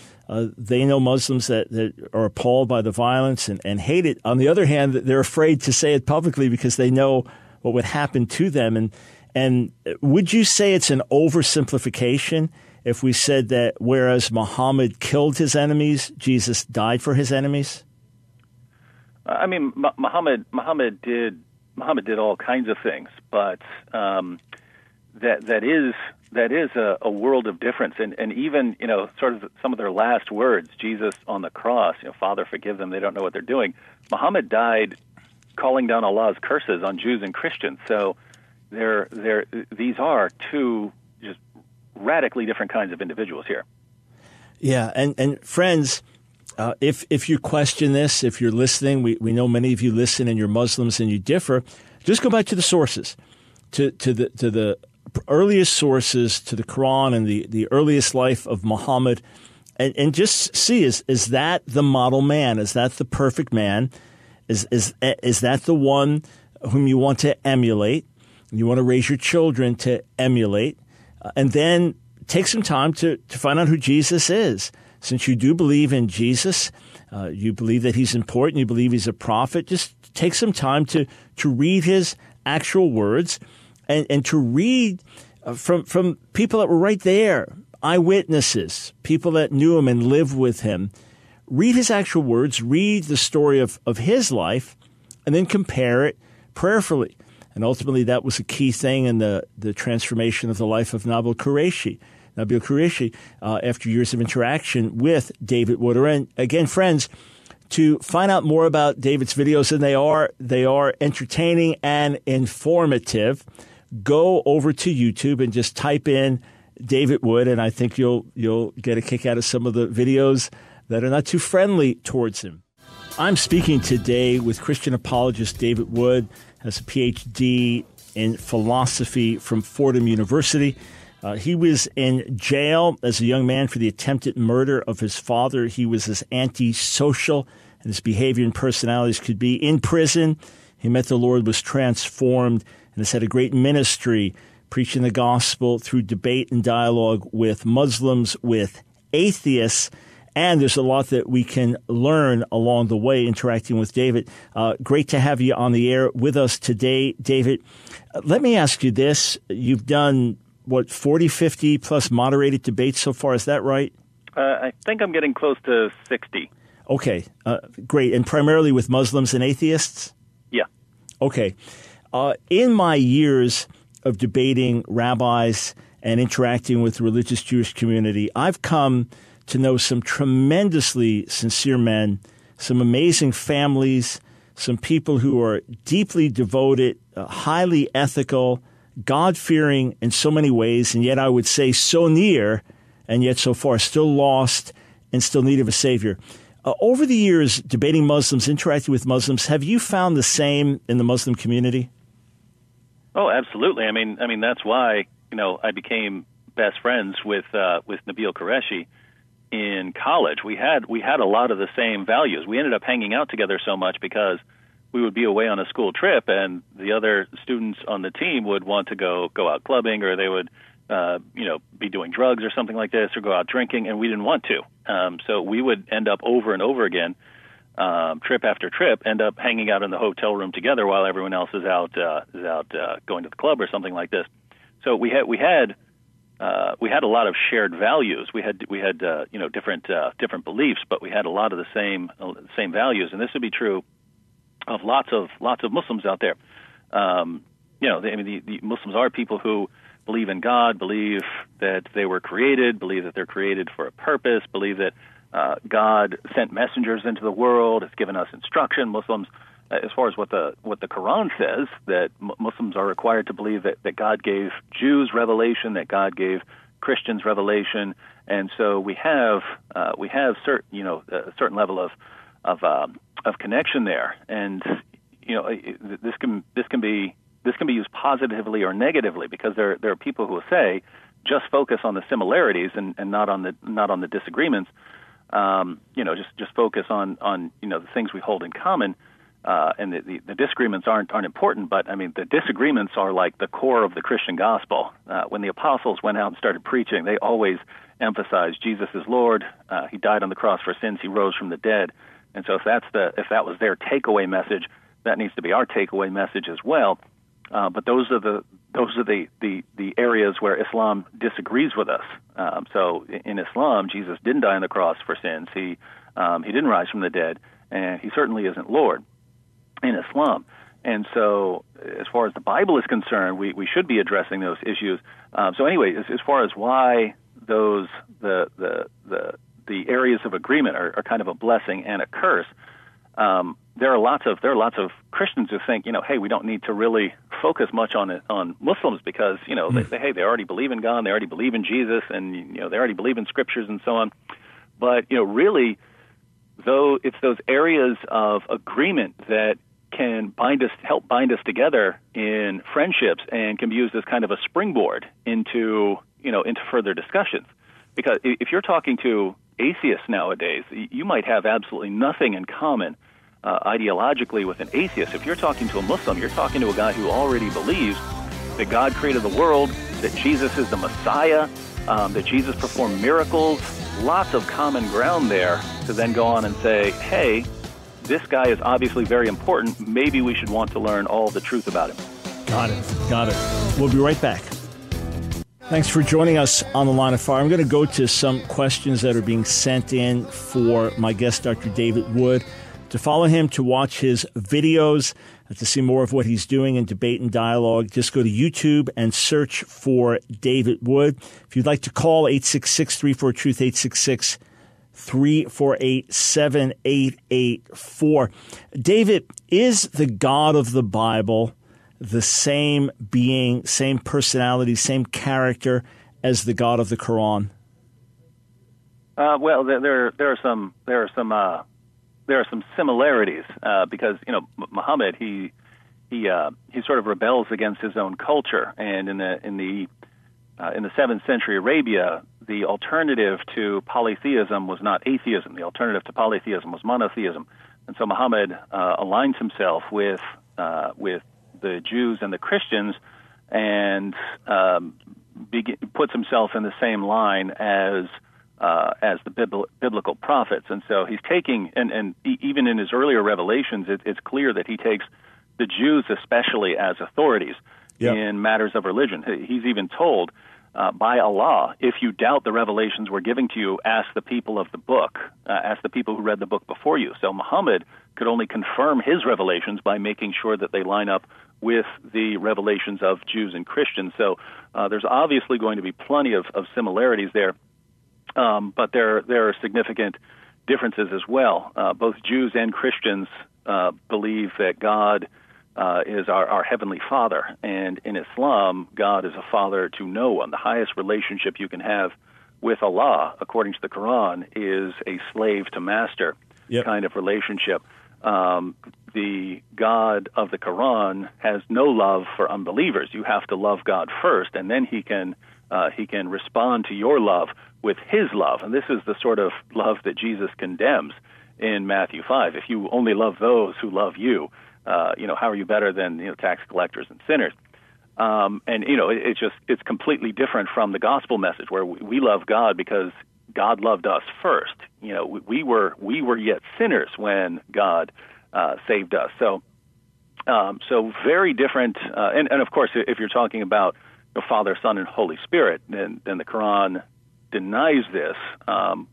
they know Muslims that are appalled by the violence and hate it. On the other hand, they're afraid to say it publicly because they know what would happen to them. And would you say it's an oversimplification if we said that whereas Muhammad killed his enemies, Jesus died for his enemies? I mean, Muhammad did all kinds of things, but that is a world of difference. And even, sort of some of their last words, Jesus on the cross, Father, forgive them, they don't know what they're doing. Muhammad died calling down Allah's curses on Jews and Christians. So these are two just radically different kinds of individuals here. Yeah, and friends, if you question this, if you're listening, we know many of you listen and you're Muslims and you differ. Just go back to the sources, to the earliest sources, to the Quran and the earliest life of Muhammad, and just see, is that the model man? Is that the perfect man? Is that the one whom you want to emulate? You want to raise your children to emulate, and then take some time to find out who Jesus is. Since you do believe in Jesus, you believe that he's important, you believe he's a prophet, just take some time to read his actual words and to read from people that were right there, eyewitnesses, people that knew him and lived with him. Read his actual words, read the story of his life, and then compare it prayerfully. And ultimately, that was a key thing in the transformation of the life of Nabil Qureshi, after years of interaction with David Wood. And again, friends, to find out more about David's videos, and they are entertaining and informative, go over to YouTube and just type in David Wood, and I think you'll get a kick out of some of the videos that are not too friendly towards him. I'm speaking today with Christian apologist David Wood, has a Ph.D. in philosophy from Fordham University. He was in jail as a young man for the attempted murder of his father. He was as antisocial and his behavior and personalities could be. In prison, he met the Lord, was transformed, and has had a great ministry preaching the gospel through debate and dialogue with Muslims, with atheists. And there's a lot that we can learn along the way interacting with David. Great to have you on the air with us today, David. Let me ask you this. You've done 40, 50 plus moderated debates so far. Is that right? I think I'm getting close to 60. Okay, great. And primarily with Muslims and atheists? Yeah. Okay. In my years of debating rabbis and interacting with the religious Jewish community, I've come to know some tremendously sincere men, some amazing families, some people who are deeply devoted, highly ethical, God-fearing in so many ways, and yet I would say so near, and yet so far still lost and still in need of a savior. Over the years, debating Muslims, interacting with Muslims, have you found the same in the Muslim community? Oh, absolutely. I mean that's why I became best friends with Nabil Qureshi in college. We had a lot of the same values. We ended up hanging out together so much because we would be away on a school trip, and the other students on the team would want to go out clubbing, or they would be doing drugs or something like this, or go out drinking, and we didn't want to. So we would end up over and over again, trip after trip, end up hanging out in the hotel room together while everyone else is out going to the club or something like this. So we had a lot of shared values. We had different beliefs, but we had a lot of the same values, and this would be true of lots of Muslims out there. The Muslims are people who believe in God, believe that they were created, believe that they're created for a purpose, believe that God sent messengers into the world, has given us instruction. Muslims, as far as what the Quran says, that Muslims are required to believe that God gave Jews revelation, that God gave Christians revelation, and so we have a certain level of connection there, and this can be used positively or negatively, because there are people who will say just focus on the similarities and not on the disagreements. Just focus on the things we hold in common, and the disagreements aren't important. But I mean, the disagreements are like the core of the Christian gospel. When the apostles went out and started preaching, they always emphasized Jesus is Lord. He died on the cross for sins. He rose from the dead. And so if that was their takeaway message, that needs to be our takeaway message as well. But those are the areas where Islam disagrees with us. So in Islam, Jesus didn't die on the cross for sins. He didn't rise from the dead, and he certainly isn't Lord in Islam. And so as far as the Bible is concerned, we should be addressing those issues. So anyway, as far as why the areas of agreement are kind of a blessing and a curse, there are lots of Christians who think, hey, we don't need to really focus much on Muslims because, they already believe in God, they already believe in Jesus, and they already believe in scriptures and so on. But really, though, it's those areas of agreement that can help bind us together in friendships, and can be used as kind of a springboard into further discussions. Because if you're talking to atheists nowadays, you might have absolutely nothing in common ideologically with an atheist. If you're talking to a Muslim, you're talking to a guy who already believes that God created the world, that Jesus is the Messiah, that Jesus performed miracles. Lots of common ground there to then go on and say, hey, this guy is obviously very important. Maybe we should want to learn all the truth about him. Got it. We'll be right back. Thanks for joining us on The Line of Fire. I'm going to go to some questions that are being sent in for my guest, Dr. David Wood. To follow him, to watch his videos, to see more of what he's doing in debate and dialogue, just go to YouTube and search for David Wood. If you'd like to call, 866-34-TRUTH, 866-348-7884. David, is the God of the Bible the same being, same personality, same character as the God of the Quran? Well, there are some similarities because Muhammad he sort of rebels against his own culture, and in the 7th century Arabia, the alternative to polytheism was not atheism. The alternative to polytheism was monotheism, and so Muhammad aligns himself with the Jews and the Christians, and puts himself in the same line as the biblical prophets. And so he's taking, and even in his earlier revelations, it's clear that he takes the Jews especially as authorities in matters of religion. He's even told by Allah, if you doubt the revelations we're giving to you, ask the people of the book, ask the people who read the book before you. So Muhammad could only confirm his revelations by making sure that they line up with the revelations of Jews and Christians. So there's obviously going to be plenty of similarities there, but there are significant differences as well. Both Jews and Christians believe that God is our Heavenly Father, and in Islam, God is a father to no one. The highest relationship you can have with Allah, according to the Quran, is a slave to master kind of relationship. The God of the Quran has no love for unbelievers. You have to love God first, and then He can respond to your love with His love. And this is the sort of love that Jesus condemns in Matthew 5. If you only love those who love you, how are you better than tax collectors and sinners? It's completely different from the gospel message, where we love God because God loved us first. We were yet sinners when God saved us. So very different. And of course, if you're talking about the Father, Son, and Holy Spirit, then the Quran denies this,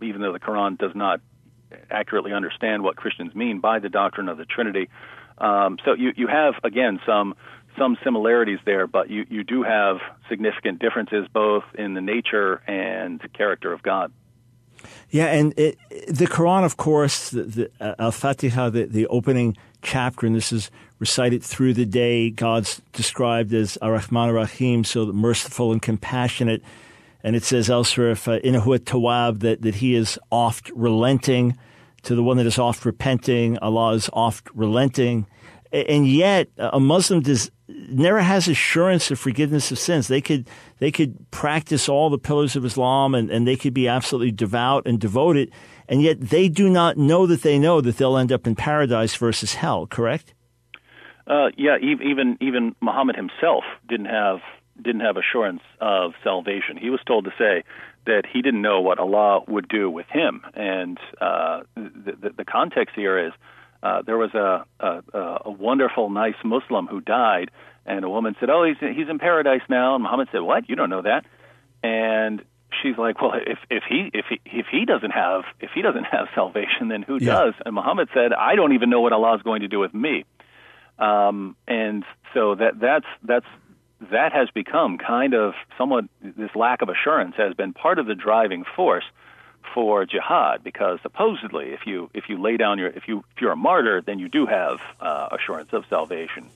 even though the Quran does not accurately understand what Christians mean by the doctrine of the Trinity. So you have, again, some similarities there, but you do have significant differences both in the nature and character of God. Yeah, and the Quran, of course, the Al-Fatiha, the opening chapter, and this is recited through the day. God's described as Ar-Rahman Ar-Rahim, so merciful and compassionate. And it says elsewhere, Innahu at-Tawwab, that He is oft relenting. To the one that is oft repenting, Allah is oft relenting. And yet, a Muslim never has assurance of forgiveness of sins. They could practice all the pillars of Islam, and they could be absolutely devout and devoted, and yet they do not know that they'll end up in paradise versus hell. Correct? Even Muhammad himself didn't have assurance of salvation. He was told to say that he didn't know what Allah would do with him, and the context here is there was a wonderful, nice Muslim who died, and a woman said, "Oh, he's in paradise now." And Muhammad said, "What? You don't know that?" And she's like, "Well, if he doesn't have salvation, then who does?" And Muhammad said, "I don't even know what Allah is going to do with me." And so that has become kind of somewhat, this lack of assurance has been part of the driving force for jihad, because supposedly if you lay down if you're a martyr, then you do have assurance of salvation.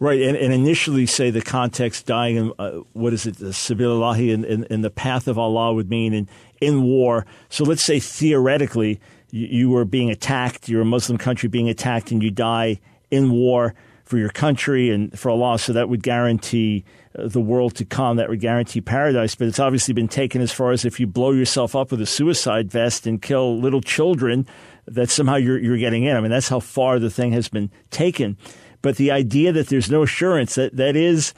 Right, and initially say the context dying in, the Sabilillahi in the path of Allah would mean in war. So let's say theoretically you were being attacked, you're a Muslim country being attacked, and you die in war for your country and for Allah, so that would guarantee the world to come, that would guarantee paradise. But it's obviously been taken as far as if you blow yourself up with a suicide vest and kill little children, that somehow you're getting in. I mean, that's how far the thing has been taken. But the idea that there's no assurance, that is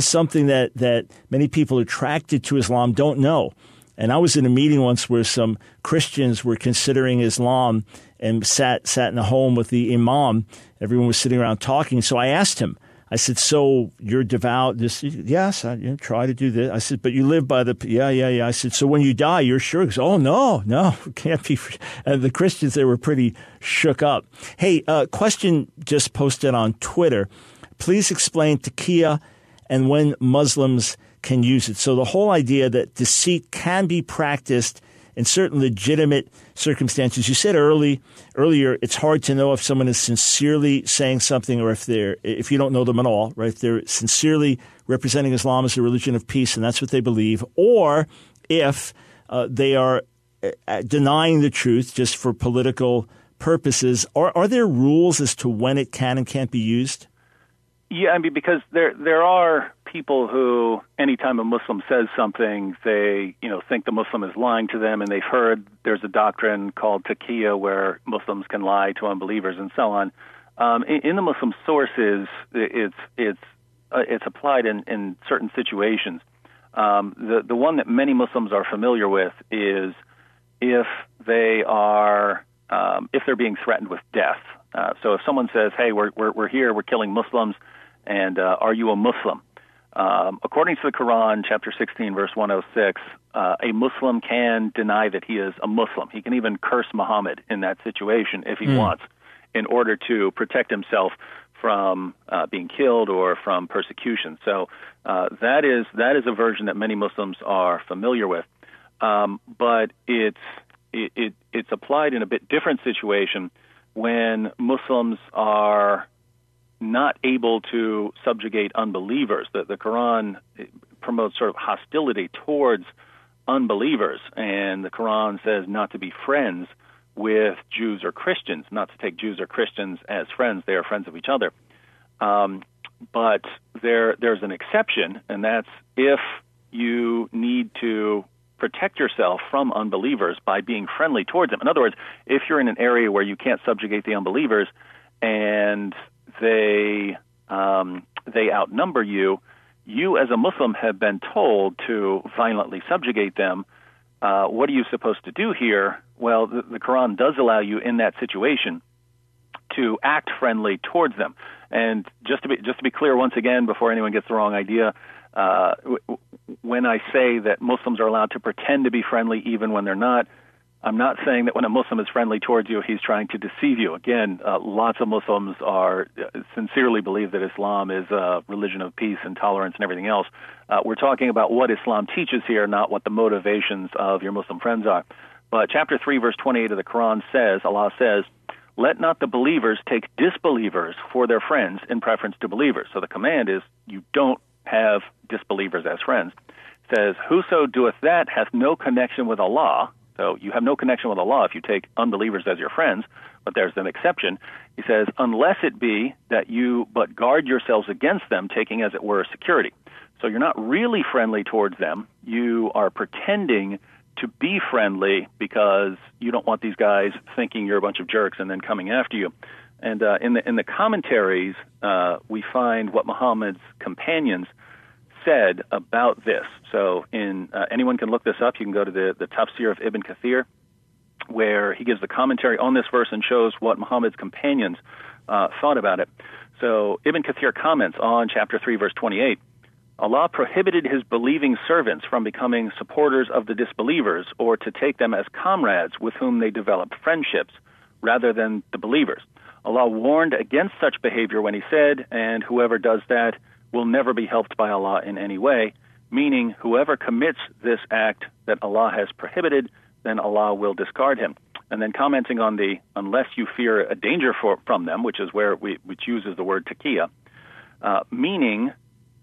something that many people attracted to Islam don't know. And I was in a meeting once where some Christians were considering Islam and sat in a home with the imam. Everyone was sitting around talking. So I asked him, I said, so you're devout? Yes, I try to do this. I said, but you live by yeah. I said, so when you die, you're sure? He goes, oh, no, it can't be. And the Christians, they were pretty shook up. Hey, question just posted on Twitter. Please explain taqiyya and when Muslims can use it. So the whole idea that deceit can be practiced in certain legitimate circumstances. You said earlier, it's hard to know if someone is sincerely saying something or if you don't know them at all, right? If they're sincerely representing Islam as a religion of peace and that's what they believe, or if they are denying the truth just for political purposes. Are there rules as to when it can and can't be used? Yeah, I mean, because there are people who, anytime a Muslim says something, they think the Muslim is lying to them, and they've heard there's a doctrine called taqiyya where Muslims can lie to unbelievers and so on. In the Muslim sources, it's applied in certain situations. The one that many Muslims are familiar with is if they're being threatened with death. So if someone says, "Hey, we're here, we're killing Muslims," and are you a Muslim? According to the Quran, chapter 16, verse 106, a Muslim can deny that he is a Muslim. He can even curse Muhammad in that situation if he wants, in order to protect himself from being killed or from persecution. So that is a version that many Muslims are familiar with, but it's applied in a bit different situation when Muslims are not able to subjugate unbelievers. The Quran promotes sort of hostility towards unbelievers, and the Quran says not to be friends with Jews or Christians, not to take Jews or Christians as friends. They are friends of each other. But there's an exception, and that's if you need to protect yourself from unbelievers by being friendly towards them. In other words, if you're in an area where you can't subjugate the unbelievers and they outnumber you, you as a Muslim have been told to violently subjugate them. What are you supposed to do here? Well, the Quran does allow you in that situation to act friendly towards them. And just to be clear once again, before anyone gets the wrong idea, when I say that Muslims are allowed to pretend to be friendly even when they're not, I'm not saying that when a Muslim is friendly towards you, he's trying to deceive you. Again, lots of Muslims sincerely believe that Islam is a religion of peace and tolerance and everything else. We're talking about what Islam teaches here, not what the motivations of your Muslim friends are. But chapter 3, verse 28 of the Quran says, Allah says, "Let not the believers take disbelievers for their friends in preference to believers." So the command is you don't have disbelievers as friends. It says, "Whoso doeth that hath no connection with Allah." So you have no connection with Allah if you take unbelievers as your friends, but there's an exception. He says, "Unless it be that you but guard yourselves against them, taking as it were security." So you're not really friendly towards them. You are pretending to be friendly because you don't want these guys thinking you're a bunch of jerks and then coming after you. And in the commentaries, we find what Muhammad's companions said about this. So anyone can look this up. You can go to the Tafsir of Ibn Kathir, where he gives the commentary on this verse and shows what Muhammad's companions thought about it. So Ibn Kathir comments on chapter 3, verse 28, Allah prohibited his believing servants from becoming supporters of the disbelievers or to take them as comrades with whom they developed friendships rather than the believers. Allah warned against such behavior when he said, "And whoever does that will never be helped by Allah in any way," meaning whoever commits this act that Allah has prohibited, then Allah will discard him. And then commenting on the unless you fear a danger from them, which is where which uses the word taqiyya, meaning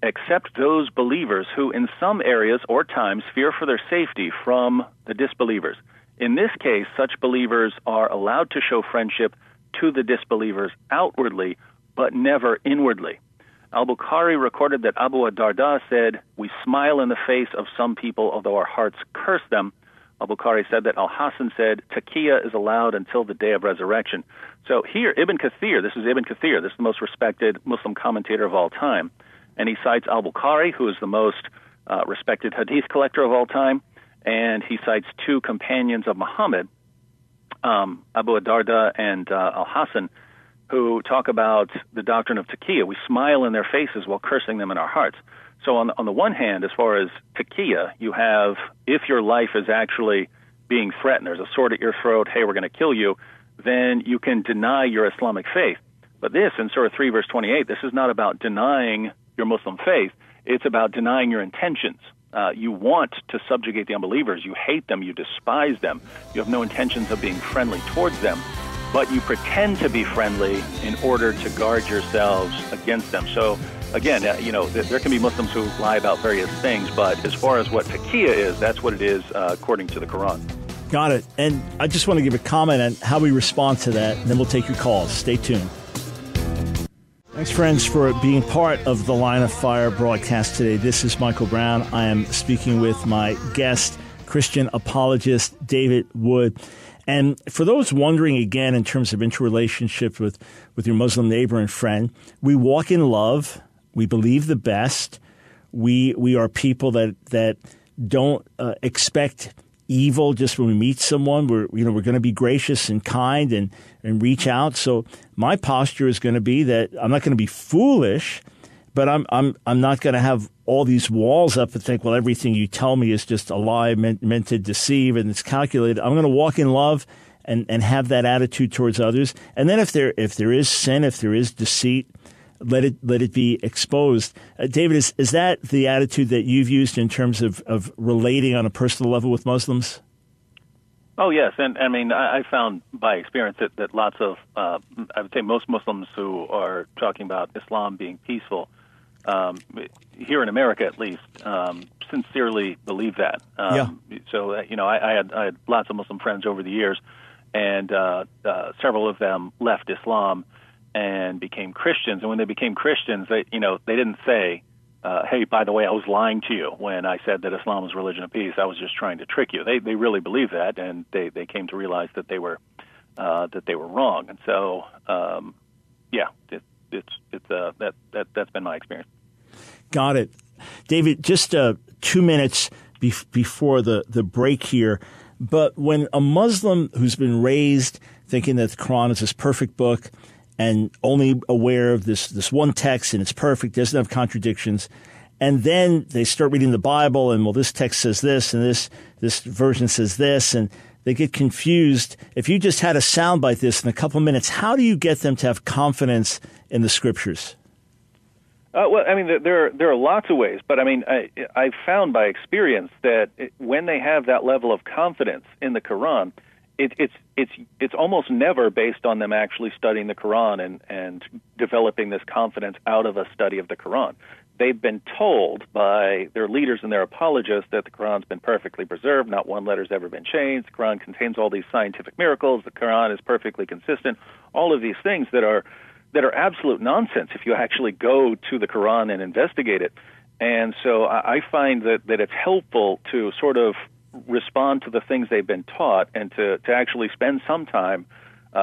except those believers who in some areas or times fear for their safety from the disbelievers. In this case, such believers are allowed to show friendship to the disbelievers outwardly, but never inwardly. Al-Bukhari recorded that Abu Darda said, "We smile in the face of some people, although our hearts curse them." Al-Bukhari said that Al-Hasan said, "Taqiyya is allowed until the day of resurrection." So here, Ibn Kathir, this is the most respected Muslim commentator of all time. And he cites Al-Bukhari, who is the most respected hadith collector of all time, and he cites two companions of Muhammad, Abu Darda and Al-Hasan, who talk about the doctrine of taqiyya. We smile in their faces while cursing them in our hearts. So on the one hand, as far as taqiyya, you have, if your life is actually being threatened, there's a sword at your throat, hey, we're going to kill you, then you can deny your Islamic faith. But this, in Surah 3, verse 28, this is not about denying your Muslim faith. It's about denying your intentions. You want to subjugate the unbelievers. You hate them. You despise them. You have no intentions of being friendly towards them, but you pretend to be friendly in order to guard yourselves against them. So, again, there can be Muslims who lie about various things, but as far as what taqiyya is, that's what it is according to the Quran. Got it. And I just want to give a comment on how we respond to that, and then we'll take your calls. Stay tuned. Thanks, friends, for being part of the Line of Fire broadcast today. This is Michael Brown. I am speaking with my guest, Christian apologist David Wood. And for those wondering, again, in terms of interrelationship with your Muslim neighbor and friend, we walk in love. We believe the best. We are people that don't expect evil just when we meet someone. We're going to be gracious and kind and reach out. So my posture is going to be that I'm not going to be foolish, but I'm not going to have all these walls up and think, well, everything you tell me is just a lie meant to deceive and it's calculated. I'm going to walk in love and have that attitude towards others. And then if there is sin, if there is deceit, let it be exposed. David, is that the attitude that you've used in terms of relating on a personal level with Muslims? Oh, yes. And I mean, I found by experience that lots of, I would say most Muslims who are talking about Islam being peaceful, here in America at least, sincerely believe that. So, I had lots of Muslim friends over the years, and several of them left Islam and became Christians. And when they became Christians, they didn't say, hey, by the way, I was lying to you when I said that Islam was a religion of peace. I was just trying to trick you. They really believed that, and they came to realize that they were wrong. And so, that's been my experience. Got it. David, just 2 minutes before the break here, but when a Muslim who's been raised thinking that the Quran is this perfect book and only aware of this one text and it's perfect, doesn't have contradictions, and then they start reading the Bible and, well, this text says this and this version says this, and they get confused. If you just had a soundbite this in a couple of minutes, how do you get them to have confidence in the Scriptures? Well, I mean, there are lots of ways, but I mean, I've found by experience that when they have that level of confidence in the Quran, it's almost never based on them actually studying the Quran and developing this confidence out of a study of the Quran. They've been told by their leaders and their apologists that the Quran's been perfectly preserved, not one letter's ever been changed, the Quran contains all these scientific miracles, the Quran is perfectly consistent, all of these things that are absolute nonsense if you actually go to the Quran and investigate it. And so I find that it's helpful to sort of respond to the things they've been taught and to actually spend some time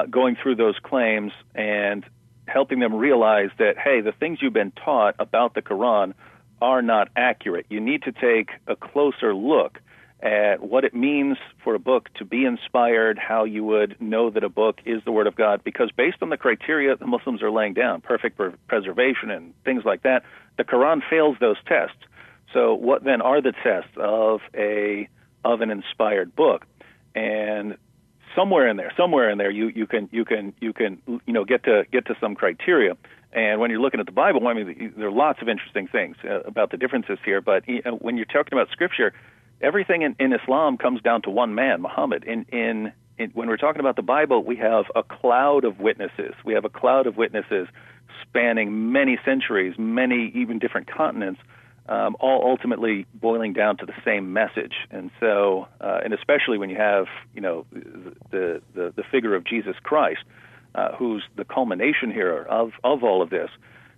going through those claims and helping them realize that, hey, the things you've been taught about the Quran are not accurate. You need to take a closer look at what it means for a book to be inspired, how you would know that a book is the Word of God, because based on the criteria the Muslims are laying down, perfect preservation and things like that, the Quran fails those tests. So what then are the tests of an inspired book? And somewhere in there, you can get to some criteria. And when you're looking at the Bible, I mean, there are lots of interesting things about the differences here. But when you're talking about Scripture, everything in Islam comes down to one man, Muhammad. When we're talking about the Bible, we have a cloud of witnesses. We have a cloud of witnesses spanning many centuries, many even different continents, all ultimately boiling down to the same message. And so, and especially when you have, the figure of Jesus Christ, who's the culmination here of all of this.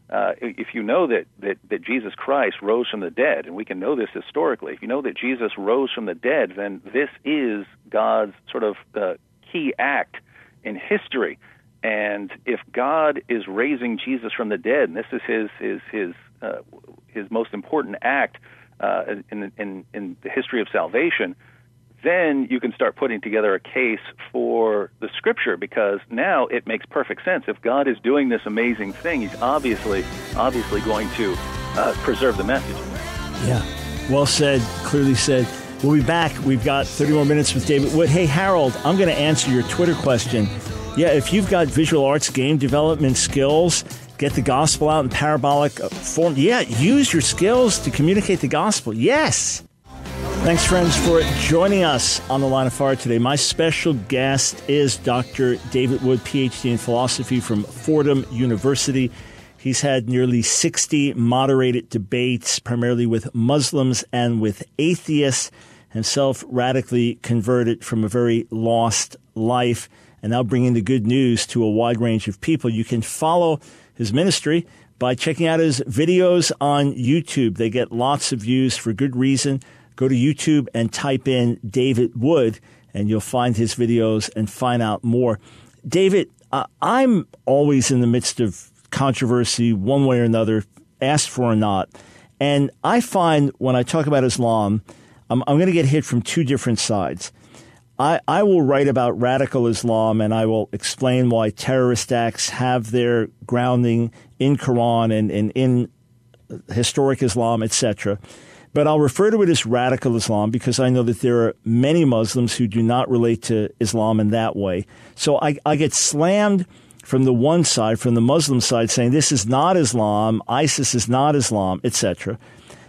If you know that Jesus Christ rose from the dead, and we can know this historically, if you know that Jesus rose from the dead, then this is God's sort of key act in history. And if God is raising Jesus from the dead, and this is his most important act in the history of salvation, then you can start putting together a case for the Scripture, because now it makes perfect sense. If God is doing this amazing thing, He's obviously going to preserve the message. Yeah, well said, clearly said. We'll be back. We've got 30 more minutes with David Wood. Hey, Harold, I'm going to answer your Twitter question. Yeah, if you've got visual arts game development skills, get the gospel out in parabolic form. Yeah, use your skills to communicate the gospel. Yes. Thanks, friends, for joining us on The Line of Fire today. My special guest is Dr. David Wood, Ph.D. in philosophy from Fordham University. He's had nearly 60 moderated debates, primarily with Muslims and with atheists, himself radically converted from a very lost life, and now bringing the good news to a wide range of people. You can follow his ministry by checking out his videos on YouTube. They get lots of views for good reason. Go to YouTube and type in David Wood, and you'll find his videos and find out more. David, I'm always in the midst of controversy one way or another, asked for or not. And I find when I talk about Islam, I'm going to get hit from two different sides. I will write about radical Islam, and I will explain why terrorist acts have their grounding in Quran and in historic Islam, etc. But I'll refer to it as radical Islam because I know that there are many Muslims who do not relate to Islam in that way. So I get slammed from the one side, from the Muslim side, saying this is not Islam, ISIS is not Islam, etc.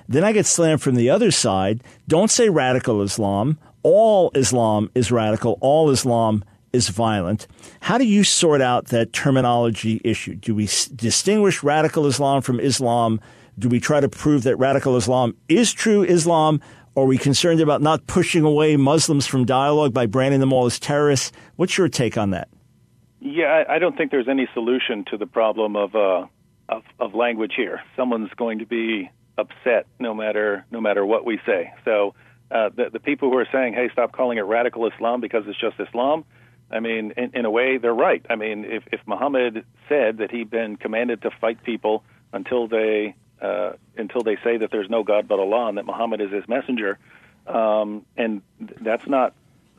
Then I get slammed from the other side. Don't say radical Islam. All Islam is radical. All Islam is violent. How do you sort out that terminology issue? Do we distinguish radical Islam from Islam? Do we try to prove that radical Islam is true Islam? Or are we concerned about not pushing away Muslims from dialogue by branding them all as terrorists? What's your take on that? Yeah, I don't think there's any solution to the problem of language here. Someone's going to be upset no matter what we say. So the people who are saying, hey, stop calling it radical Islam because it's just Islam, I mean, in a way, they're right. I mean, if Muhammad said that he'd been commanded to fight people until they say that there's no God but Allah and that Muhammad is his messenger, and that's not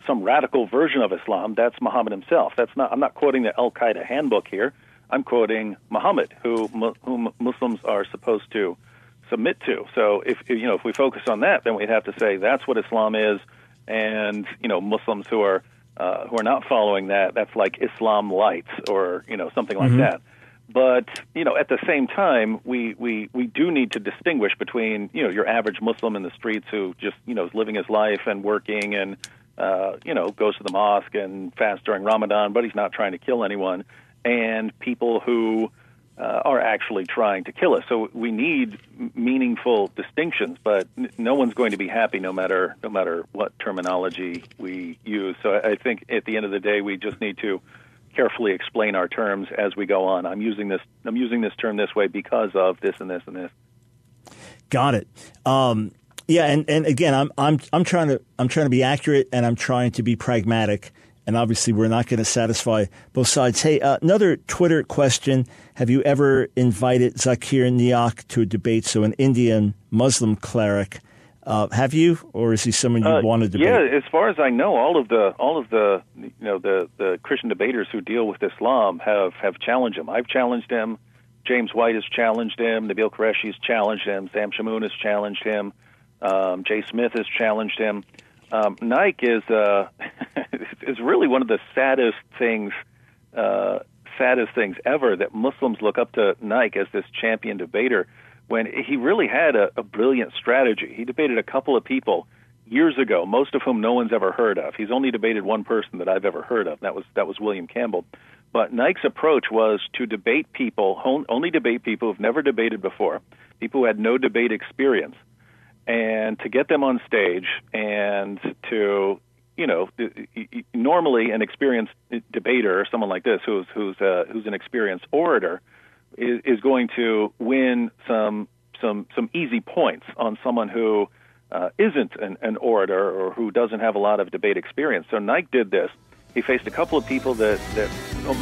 some radical version of Islam, that's Muhammad himself. I'm not quoting the Al-Qaeda handbook here. I'm quoting Muhammad, whom Muslims are supposed to submit to. So if we focus on that, then we'd have to say that's what Islam is, and Muslims who are not following that, that's like Islam lights or something like that. But at the same time, we do need to distinguish between your average Muslim in the streets who just is living his life and working and goes to the mosque and fasts during Ramadan, but he's not trying to kill anyone, and people who are actually trying to kill us. So we need meaningful distinctions, but no one's going to be happy no matter what terminology we use. So I think at the end of the day, we just need to carefully explain our terms as we go on. I'm using this term this way because of this and this and this. Got it. Yeah, and again, I'm trying to be accurate, and I'm trying to be pragmatic, and obviously we're not going to satisfy both sides. Hey, another Twitter question: have you ever invited Zakir Naik to a debate? So an Indian Muslim cleric, have you, or is he someone you want to debate? Yeah, as far as I know, all of the the Christian debaters who deal with Islam have challenged him. I've challenged him. James White has challenged him. Nabil Qureshi's challenged him. Sam Shamoun has challenged him. Jay Smith has challenged him. Naik is really one of the saddest things ever, that Muslims look up to Naik as this champion debater when he really had a brilliant strategy. He debated a couple of people years ago, most of whom no one's ever heard of. He's only debated one person that I've ever heard of. That was William Campbell. But Nike's approach was to debate people, only debate people who've never debated before, people who had no debate experience, and to get them on stage and to, normally an experienced debater, or someone like this who's an experienced orator, is going to win some easy points on someone who isn't an orator or who doesn't have a lot of debate experience. So Nike did this. He faced a couple of people that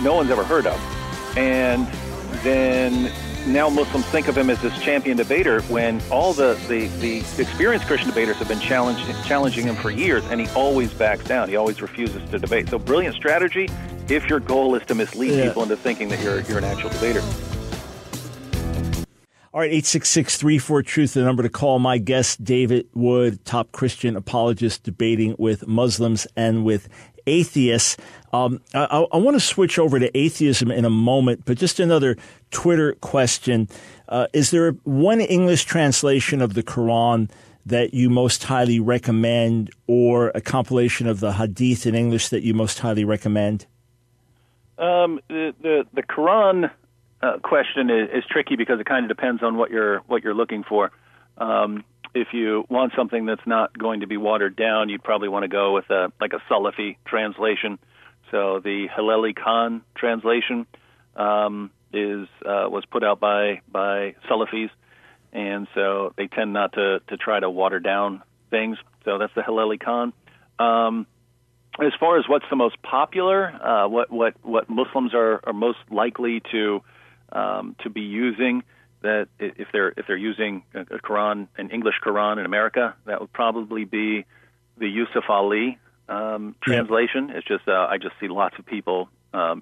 no one's ever heard of. And then now Muslims think of him as this champion debater when all the experienced Christian debaters have been challenging him for years, and he always backs down. He always refuses to debate. So brilliant strategy if your goal is to mislead people into thinking that you're an actual debater. All right, 866-34-TRUTH, the number to call. My guest, David Wood, top Christian apologist, debating with Muslims and with atheists. I want to switch over to atheism in a moment, but just another Twitter question. Is there one English translation of the Quran that you most highly recommend, or a compilation of the Hadith in English that you most highly recommend? The Quran question is tricky because it kind of depends on what you're looking for. If you want something that's not going to be watered down, you'd probably want to go with a Salafi translation. So the Haleli Khan translation was put out by Salafis, and so they tend not to try to water down things. So that's the Haleli Khan. As far as what's the most popular, what Muslims are most likely to be using, that if they're using a Quran, an English Quran in America, that would probably be the Yusuf Ali translation. It's just I just see lots of people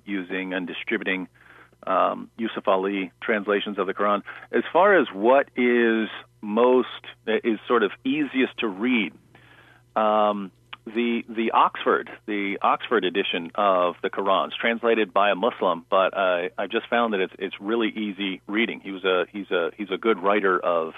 using and distributing Yusuf Ali translations of the Quran. As far as what is sort of easiest to read, the Oxford edition of the Quran is translated by a Muslim, but I just found that it's really easy reading. He's a good writer of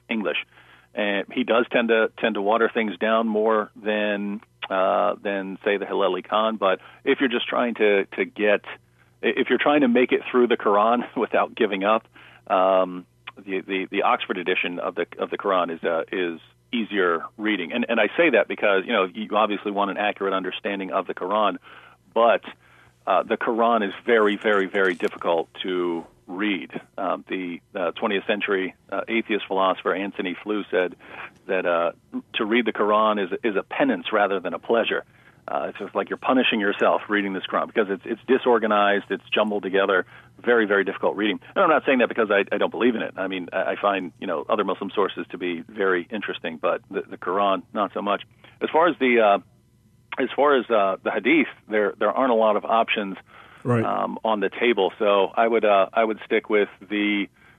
English, and he does tend to water things down more than say the Haleli Khan. But if you're just trying if you're trying to make it through the Quran without giving up, the Oxford edition of the Quran is easier reading. And I say that because, you obviously want an accurate understanding of the Quran, but the Quran is very, very, very difficult to read. The 20th century atheist philosopher Anthony Flew said that to read the Quran is a penance rather than a pleasure. It's just like you're punishing yourself reading this Quran because it's disorganized, it's jumbled together, very, very difficult reading. And I'm not saying that because I don't believe in it. I mean, I find other Muslim sources to be very interesting, but the Quran not so much. As far as the Hadith, there aren't a lot of options on the table. So I would stick with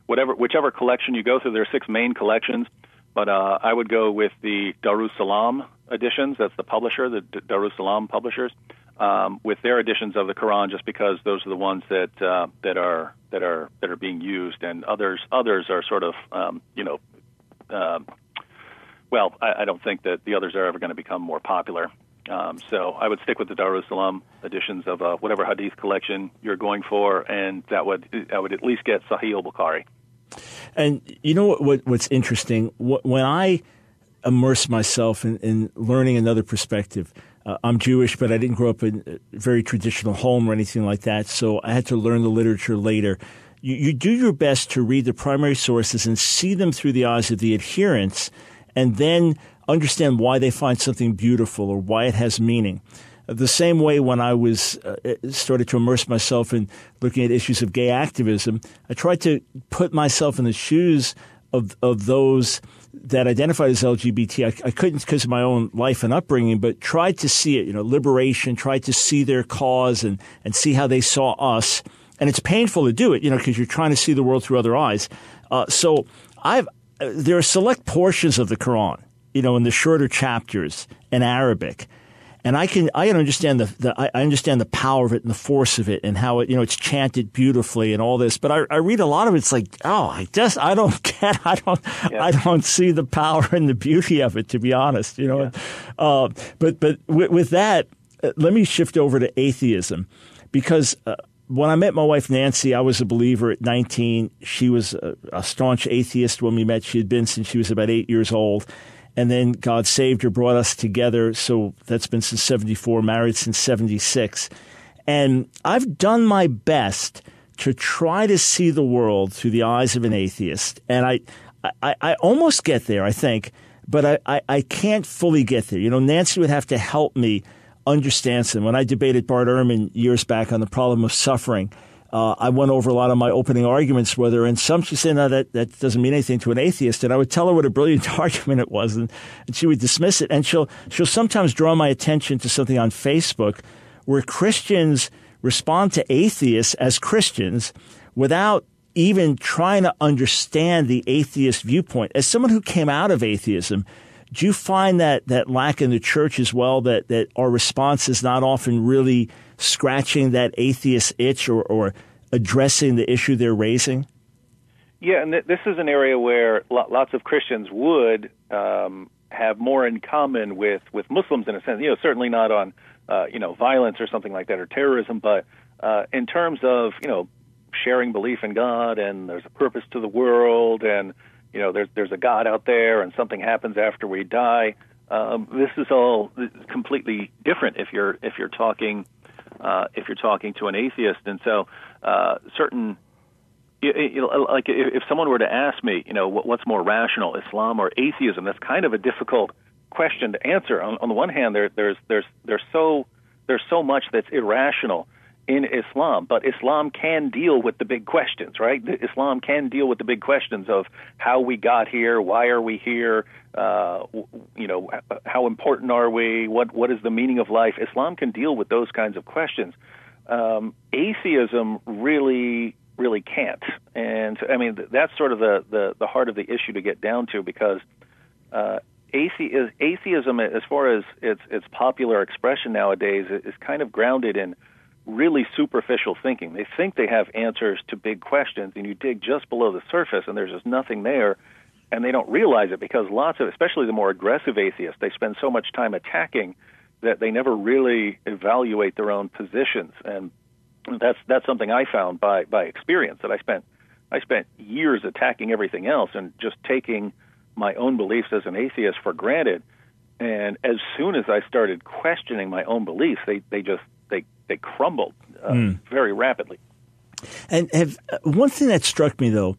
whichever collection you go through. There are 6 main collections, but I would go with the Darussalam editions. That's the publisher, the Darussalam publishers, with their editions of the Quran, just because those are the ones that are being used, and others are sort of I don't think that the others are ever going to become more popular. So I would stick with the Darussalam editions of whatever Hadith collection you're going for, and that would at least get Sahih al-Bukhari. And you know what's interesting? When I immerse myself in learning another perspective, I'm Jewish, but I didn't grow up in a very traditional home or anything like that, so I had to learn the literature later. You do your best to read the primary sources and see them through the eyes of the adherents, and then understand why they find something beautiful or why it has meaning. The same way when I was started to immerse myself in looking at issues of gay activism, I tried to put myself in the shoes of those that identified as LGBT. I couldn't because of my own life and upbringing, but tried to see it, liberation, tried to see their cause and see how they saw us. And it's painful to do it, because you're trying to see the world through other eyes. So there are select portions of the Quran, in the shorter chapters in Arabic. And I can understand I understand the power of it and the force of it and how it, it's chanted beautifully and all this. But I read a lot of it. It's like, I don't see the power and the beauty of it, to be honest, Yeah. But with that, let me shift over to atheism, because when I met my wife, Nancy, I was a believer at 19. She was a staunch atheist when we met. She had been since she was about 8 years old. And then God saved her, brought us together. So that's been since 74, married since 76. And I've done my best to try to see the world through the eyes of an atheist. And I almost get there, I think, but I can't fully get there. Nancy would have to help me understand something. When I debated Bart Ehrman years back on the problem of suffering, I went over a lot of my opening arguments with her, and some she said, no, that doesn't mean anything to an atheist. And I would tell her what a brilliant argument it was, and she would dismiss it. And she'll sometimes draw my attention to something on Facebook where Christians respond to atheists as Christians without even trying to understand the atheist viewpoint. As someone who came out of atheism, do you find that lack in the church as well, that our response is not often really scratching that atheist itch or addressing the issue they're raising? Yeah, and this is an area where lots of Christians would have more in common with Muslims in a sense. Certainly not on violence or something like that, or terrorism, but in terms of sharing belief in God, and there's a purpose to the world, and there's a God out there, and something happens after we die. This is all completely different if you're talking to an atheist. And so certain, like if someone were to ask me, what's more rational, Islam or atheism, that's kind of a difficult question to answer. On the one hand, there's so much that's irrational in Islam, but Islam can deal with the big questions, right? Islam can deal with the big questions of how we got here, why are we here, how important are we, what is the meaning of life? Islam can deal with those kinds of questions. Atheism really can't, and I mean that's sort of the heart of the issue to get down to, because atheism, as far as its popular expression nowadays, is kind of grounded in really superficial thinking. They think they have answers to big questions, and you dig just below the surface, and there's just nothing there, and they don't realize it, because lots of, especially the more aggressive atheists, they spend so much time attacking that they never really evaluate their own positions. And that's something I found by experience, that I spent years attacking everything else and just taking my own beliefs as an atheist for granted. And as soon as I started questioning my own beliefs, they crumbled very rapidly. And one thing that struck me, though,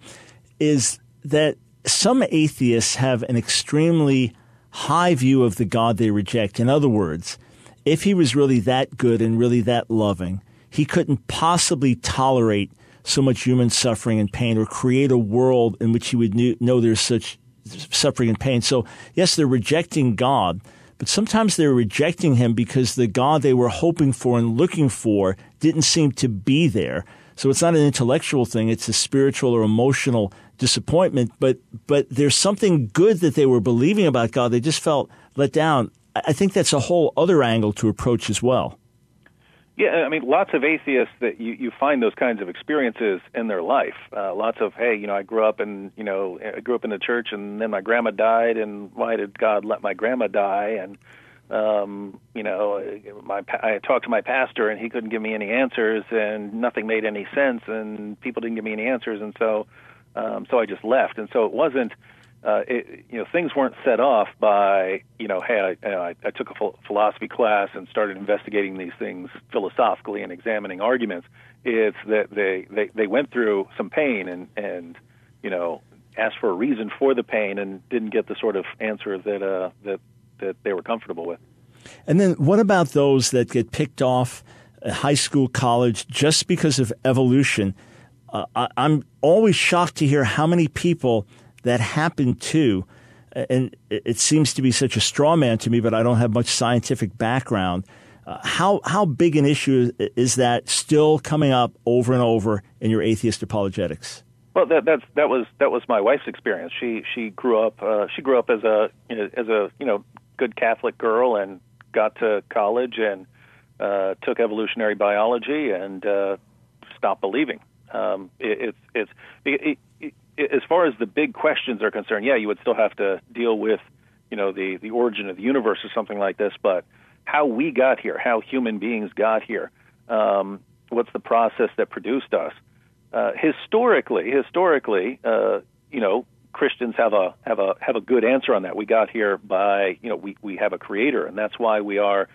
is that some atheists have an extremely high view of the God they reject. In other words, if he was really that good and really that loving, he couldn't possibly tolerate so much human suffering and pain, or create a world in which he would know there's such suffering and pain. So, yes, they're rejecting God, but sometimes they're rejecting him because the God they were hoping for and looking for didn't seem to be there. So it's not an intellectual thing. It's a spiritual or emotional disappointment. But there's something good that they were believing about God. They just felt let down. I think that's a whole other angle to approach as well. Yeah, I mean, lots of atheists that you find those kinds of experiences in their life. Lots of, hey, I grew up in the church, and then my grandma died, and why did God let my grandma die? And I talked to my pastor, and he couldn't give me any answers, and nothing made any sense, and people didn't give me any answers, and so I just left. And so it wasn't. Things weren't set off by, hey, I took a philosophy class and started investigating these things philosophically and examining arguments. It's that they went through some pain and asked for a reason for the pain and didn't get the sort of answer that they were comfortable with. And then what about those that get picked off at high school, college, just because of evolution? I'm always shocked to hear how many people that happened to, and it seems to be such a straw man to me, but I don't have much scientific background. How big an issue is that still coming up over and over in your atheist apologetics? Well, that was my wife's experience. She grew up as a good Catholic girl and got to college and took evolutionary biology and stopped believing. As far as the big questions are concerned, yeah, you would still have to deal with, the origin of the universe or something like this, but how we got here, how human beings got here, what's the process that produced us? Historically, Christians have a good answer on that. We got here by, we have a creator, and that's why we are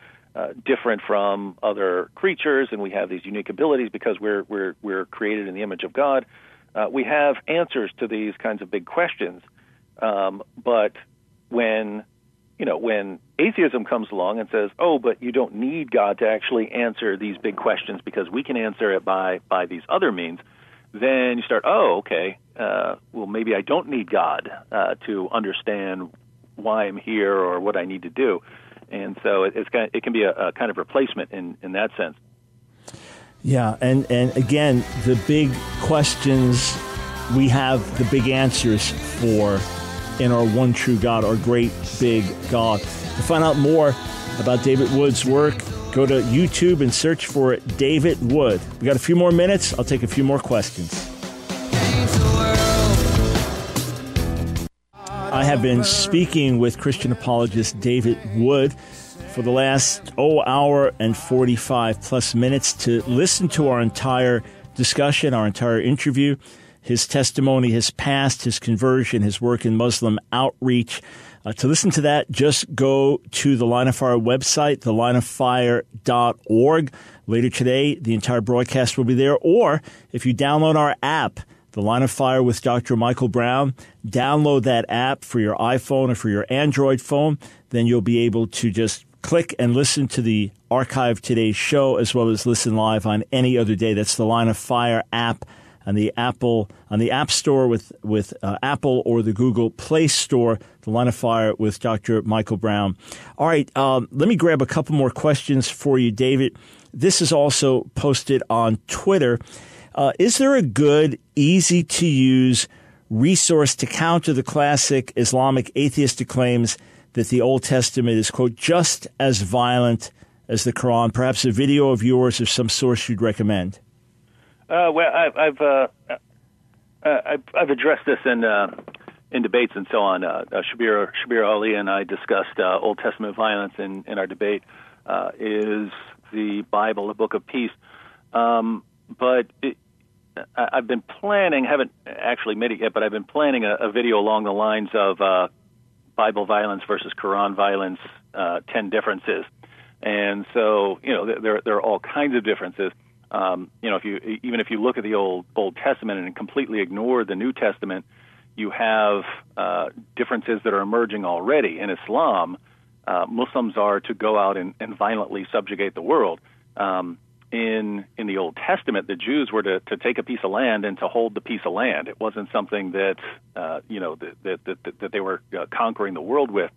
different from other creatures, and we have these unique abilities because we're created in the image of God. We have answers to these kinds of big questions, but when atheism comes along and says, "Oh, but you don't need God to actually answer these big questions because we can answer it by these other means," then you start, "Oh, okay, well, maybe I don't need God to understand why I'm here or what I need to do." And so it can be a kind of replacement in that sense. Yeah, and again, the big questions we have the big answers for in our one true God, our great big God. To find out more about David Wood's work, go to YouTube and search for David Wood. We got a few more minutes. I'll take a few more questions. I have been speaking with Christian apologist David Wood for the last hour and 45 plus minutes to listen to our entire discussion, our entire interview, his testimony, his past, his conversion, his work in Muslim outreach. To listen to that, just go to the Line of Fire website, thelineoffire.org. Later today, the entire broadcast will be there. Or if you download our app, The Line of Fire with Dr. Michael Brown, download that app for your iPhone or for your Android phone, then you'll be able to just click and listen to the archive today's show as well as listen live on any other day. That's the Line of Fire app on the App Store with Apple or the Google Play Store, The Line of Fire with Dr. Michael Brown. All right, let me grab a couple more questions for you, David. This is also posted on Twitter. Is there a good, easy-to-use resource to counter the classic Islamic atheistic claims that the Old Testament is, quote, just as violent as the Quran? Perhaps a video of yours or some source you'd recommend. Well, I've addressed this in debates and so on. Shabir Ali and I discussed Old Testament violence in our debate. Is the Bible a book of peace? But I've been planning, haven't actually made it yet, but I've been planning a video along the lines of Bible violence versus Quran violence, 10 differences. And so, there are all kinds of differences. If you look at the Old Testament and completely ignore the New Testament, you have differences that are emerging already. In Islam, Muslims are to go out and violently subjugate the world. In the Old Testament, the Jews were to take a piece of land and to hold the piece of land. It wasn't something that that they were conquering the world with.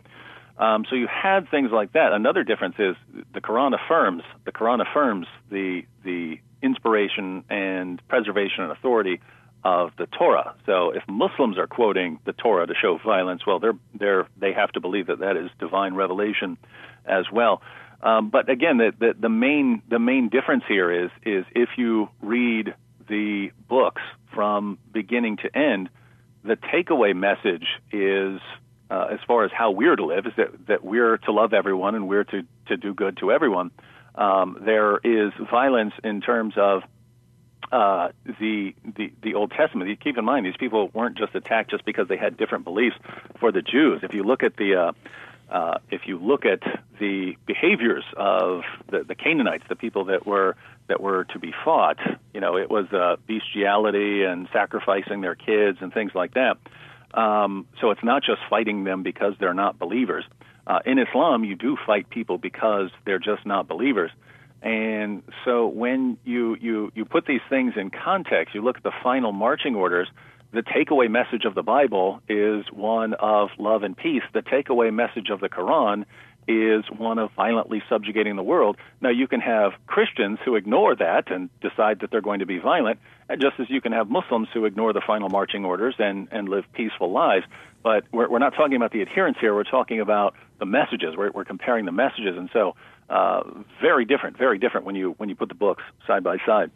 So you had things like that. Another difference is the Quran affirms the inspiration and preservation and authority of the Torah. So if Muslims are quoting the Torah to show violence, well, they have to believe that is divine revelation as well. But again, the main difference here is if you read the books from beginning to end, the takeaway message is, as far as how we're to live, is that we're to love everyone and we're to do good to everyone. There is violence in terms of the Old Testament. You keep in mind, these people weren't just attacked just because they had different beliefs. For the Jews, if you look at the behaviors of the Canaanites, the people that were to be fought, it was bestiality and sacrificing their kids and things like that. So it's not just fighting them because they're not believers. In Islam, you do fight people because they're just not believers. And so when you put these things in context, you look at the final marching orders, the takeaway message of the Bible is one of love and peace. The takeaway message of the Quran is one of violently subjugating the world. Now, you can have Christians who ignore that and decide that they're going to be violent, just as you can have Muslims who ignore the final marching orders and live peaceful lives. But we're not talking about the adherents here. We're talking about the messages. We're comparing the messages, and so very different when you put the books side by side.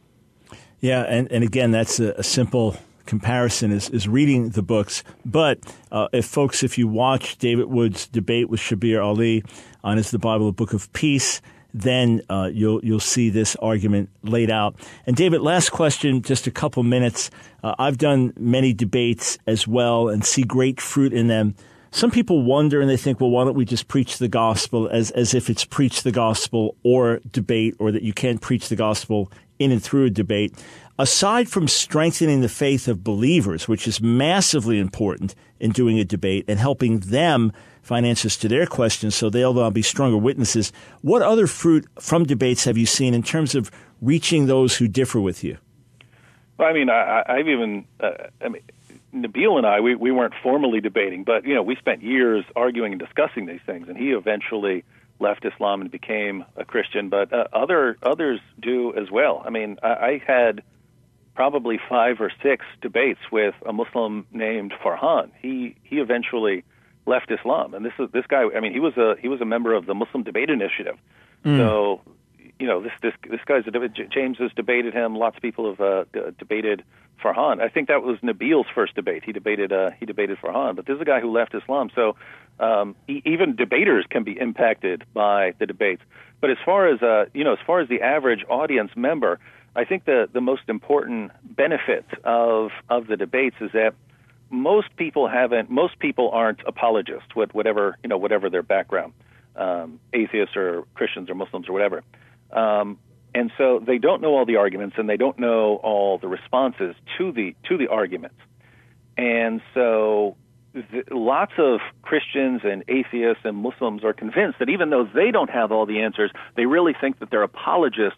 Yeah, and again, that's a simple comparison is reading the books. But if you watch David Wood's debate with Shabir Ali on Is the Bible a Book of Peace, then you'll see this argument laid out. And David, last question, just a couple minutes. I've done many debates as well and see great fruit in them. Some people wonder and they think, well, why don't we just preach the gospel as if it's preach the gospel or debate, or that you can't preach the gospel in and through a debate. Aside from strengthening the faith of believers, which is massively important in doing a debate and helping them find answers to their questions so they'll be stronger witnesses, what other fruit from debates have you seen in terms of reaching those who differ with you? Well, I mean, I've even, Nabil and I, we weren't formally debating, but, we spent years arguing and discussing these things, and he eventually left Islam and became a Christian, but others do as well. I mean, I had probably 5 or 6 debates with a Muslim named Farhan. He eventually left Islam, and this guy. I mean, he was a member of the Muslim Debate Initiative. So, this guy's James has debated him. Lots of people have debated Farhan. I think that was Nabil's first debate. He debated Farhan, but this is a guy who left Islam. So even debaters can be impacted by the debates. But as far as the average audience member, I think the most important benefit of the debates is that most people aren't apologists, whatever their background, atheists or Christians or Muslims or whatever. And so they don't know all the arguments and they don't know all the responses to the arguments. And so lots of Christians and atheists and Muslims are convinced that even though they don't have all the answers, they really think that their apologists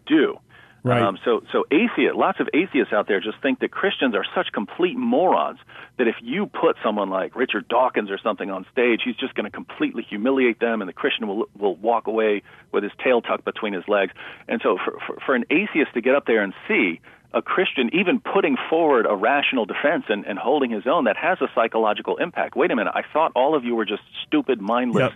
do. Right. Lots of atheists out there just think that Christians are such complete morons that if you put someone like Richard Dawkins or something on stage, he's just going to completely humiliate them, and the Christian will walk away with his tail tucked between his legs. And so for an atheist to get up there and see a Christian even putting forward a rational defense and holding his own, that has a psychological impact. Wait a minute, I thought all of you were just stupid, mindless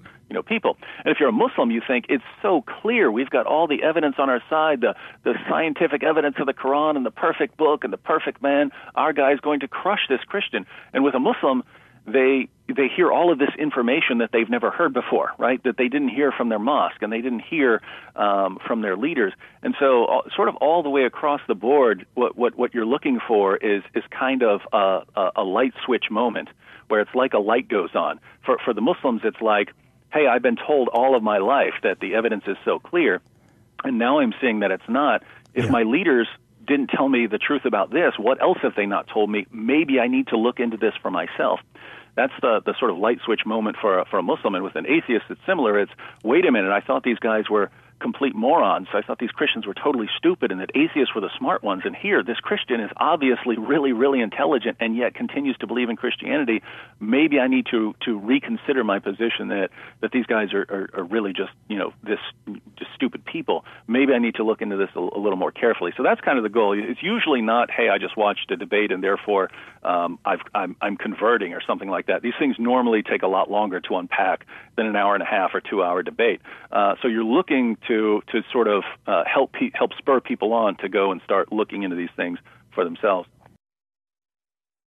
people. And if you're a Muslim, you think it's so clear. We've got all the evidence on our side, the scientific evidence of the Quran and the perfect book and the perfect man. Our guy's going to crush this Christian. And with a Muslim, they hear all of this information that they've never heard before, right? That they didn't hear from their mosque and they didn't hear from their leaders. And so sort of all the way across the board, what you're looking for is kind of a light switch moment where it's like a light goes on. For the Muslims, it's like, hey, I've been told all of my life that the evidence is so clear, and now I'm seeing that it's not. If my leaders didn't tell me the truth about this, what else have they not told me? Maybe I need to look into this for myself. That's the sort of light switch moment for a Muslim. And with an atheist, it's similar. It's, wait a minute, I thought these guys were complete morons. I thought these Christians were totally stupid and that atheists were the smart ones. And here, this Christian is obviously really, really intelligent and yet continues to believe in Christianity. Maybe I need to reconsider my position that these guys are really just stupid people. Maybe I need to look into this a little more carefully. So that's kind of the goal. It's usually not, hey, I just watched a debate and therefore I'm converting or something like that. These things normally take a lot longer to unpack than an hour and a half or 2 hour debate. So you're looking to sort of help spur people on to go and start looking into these things for themselves.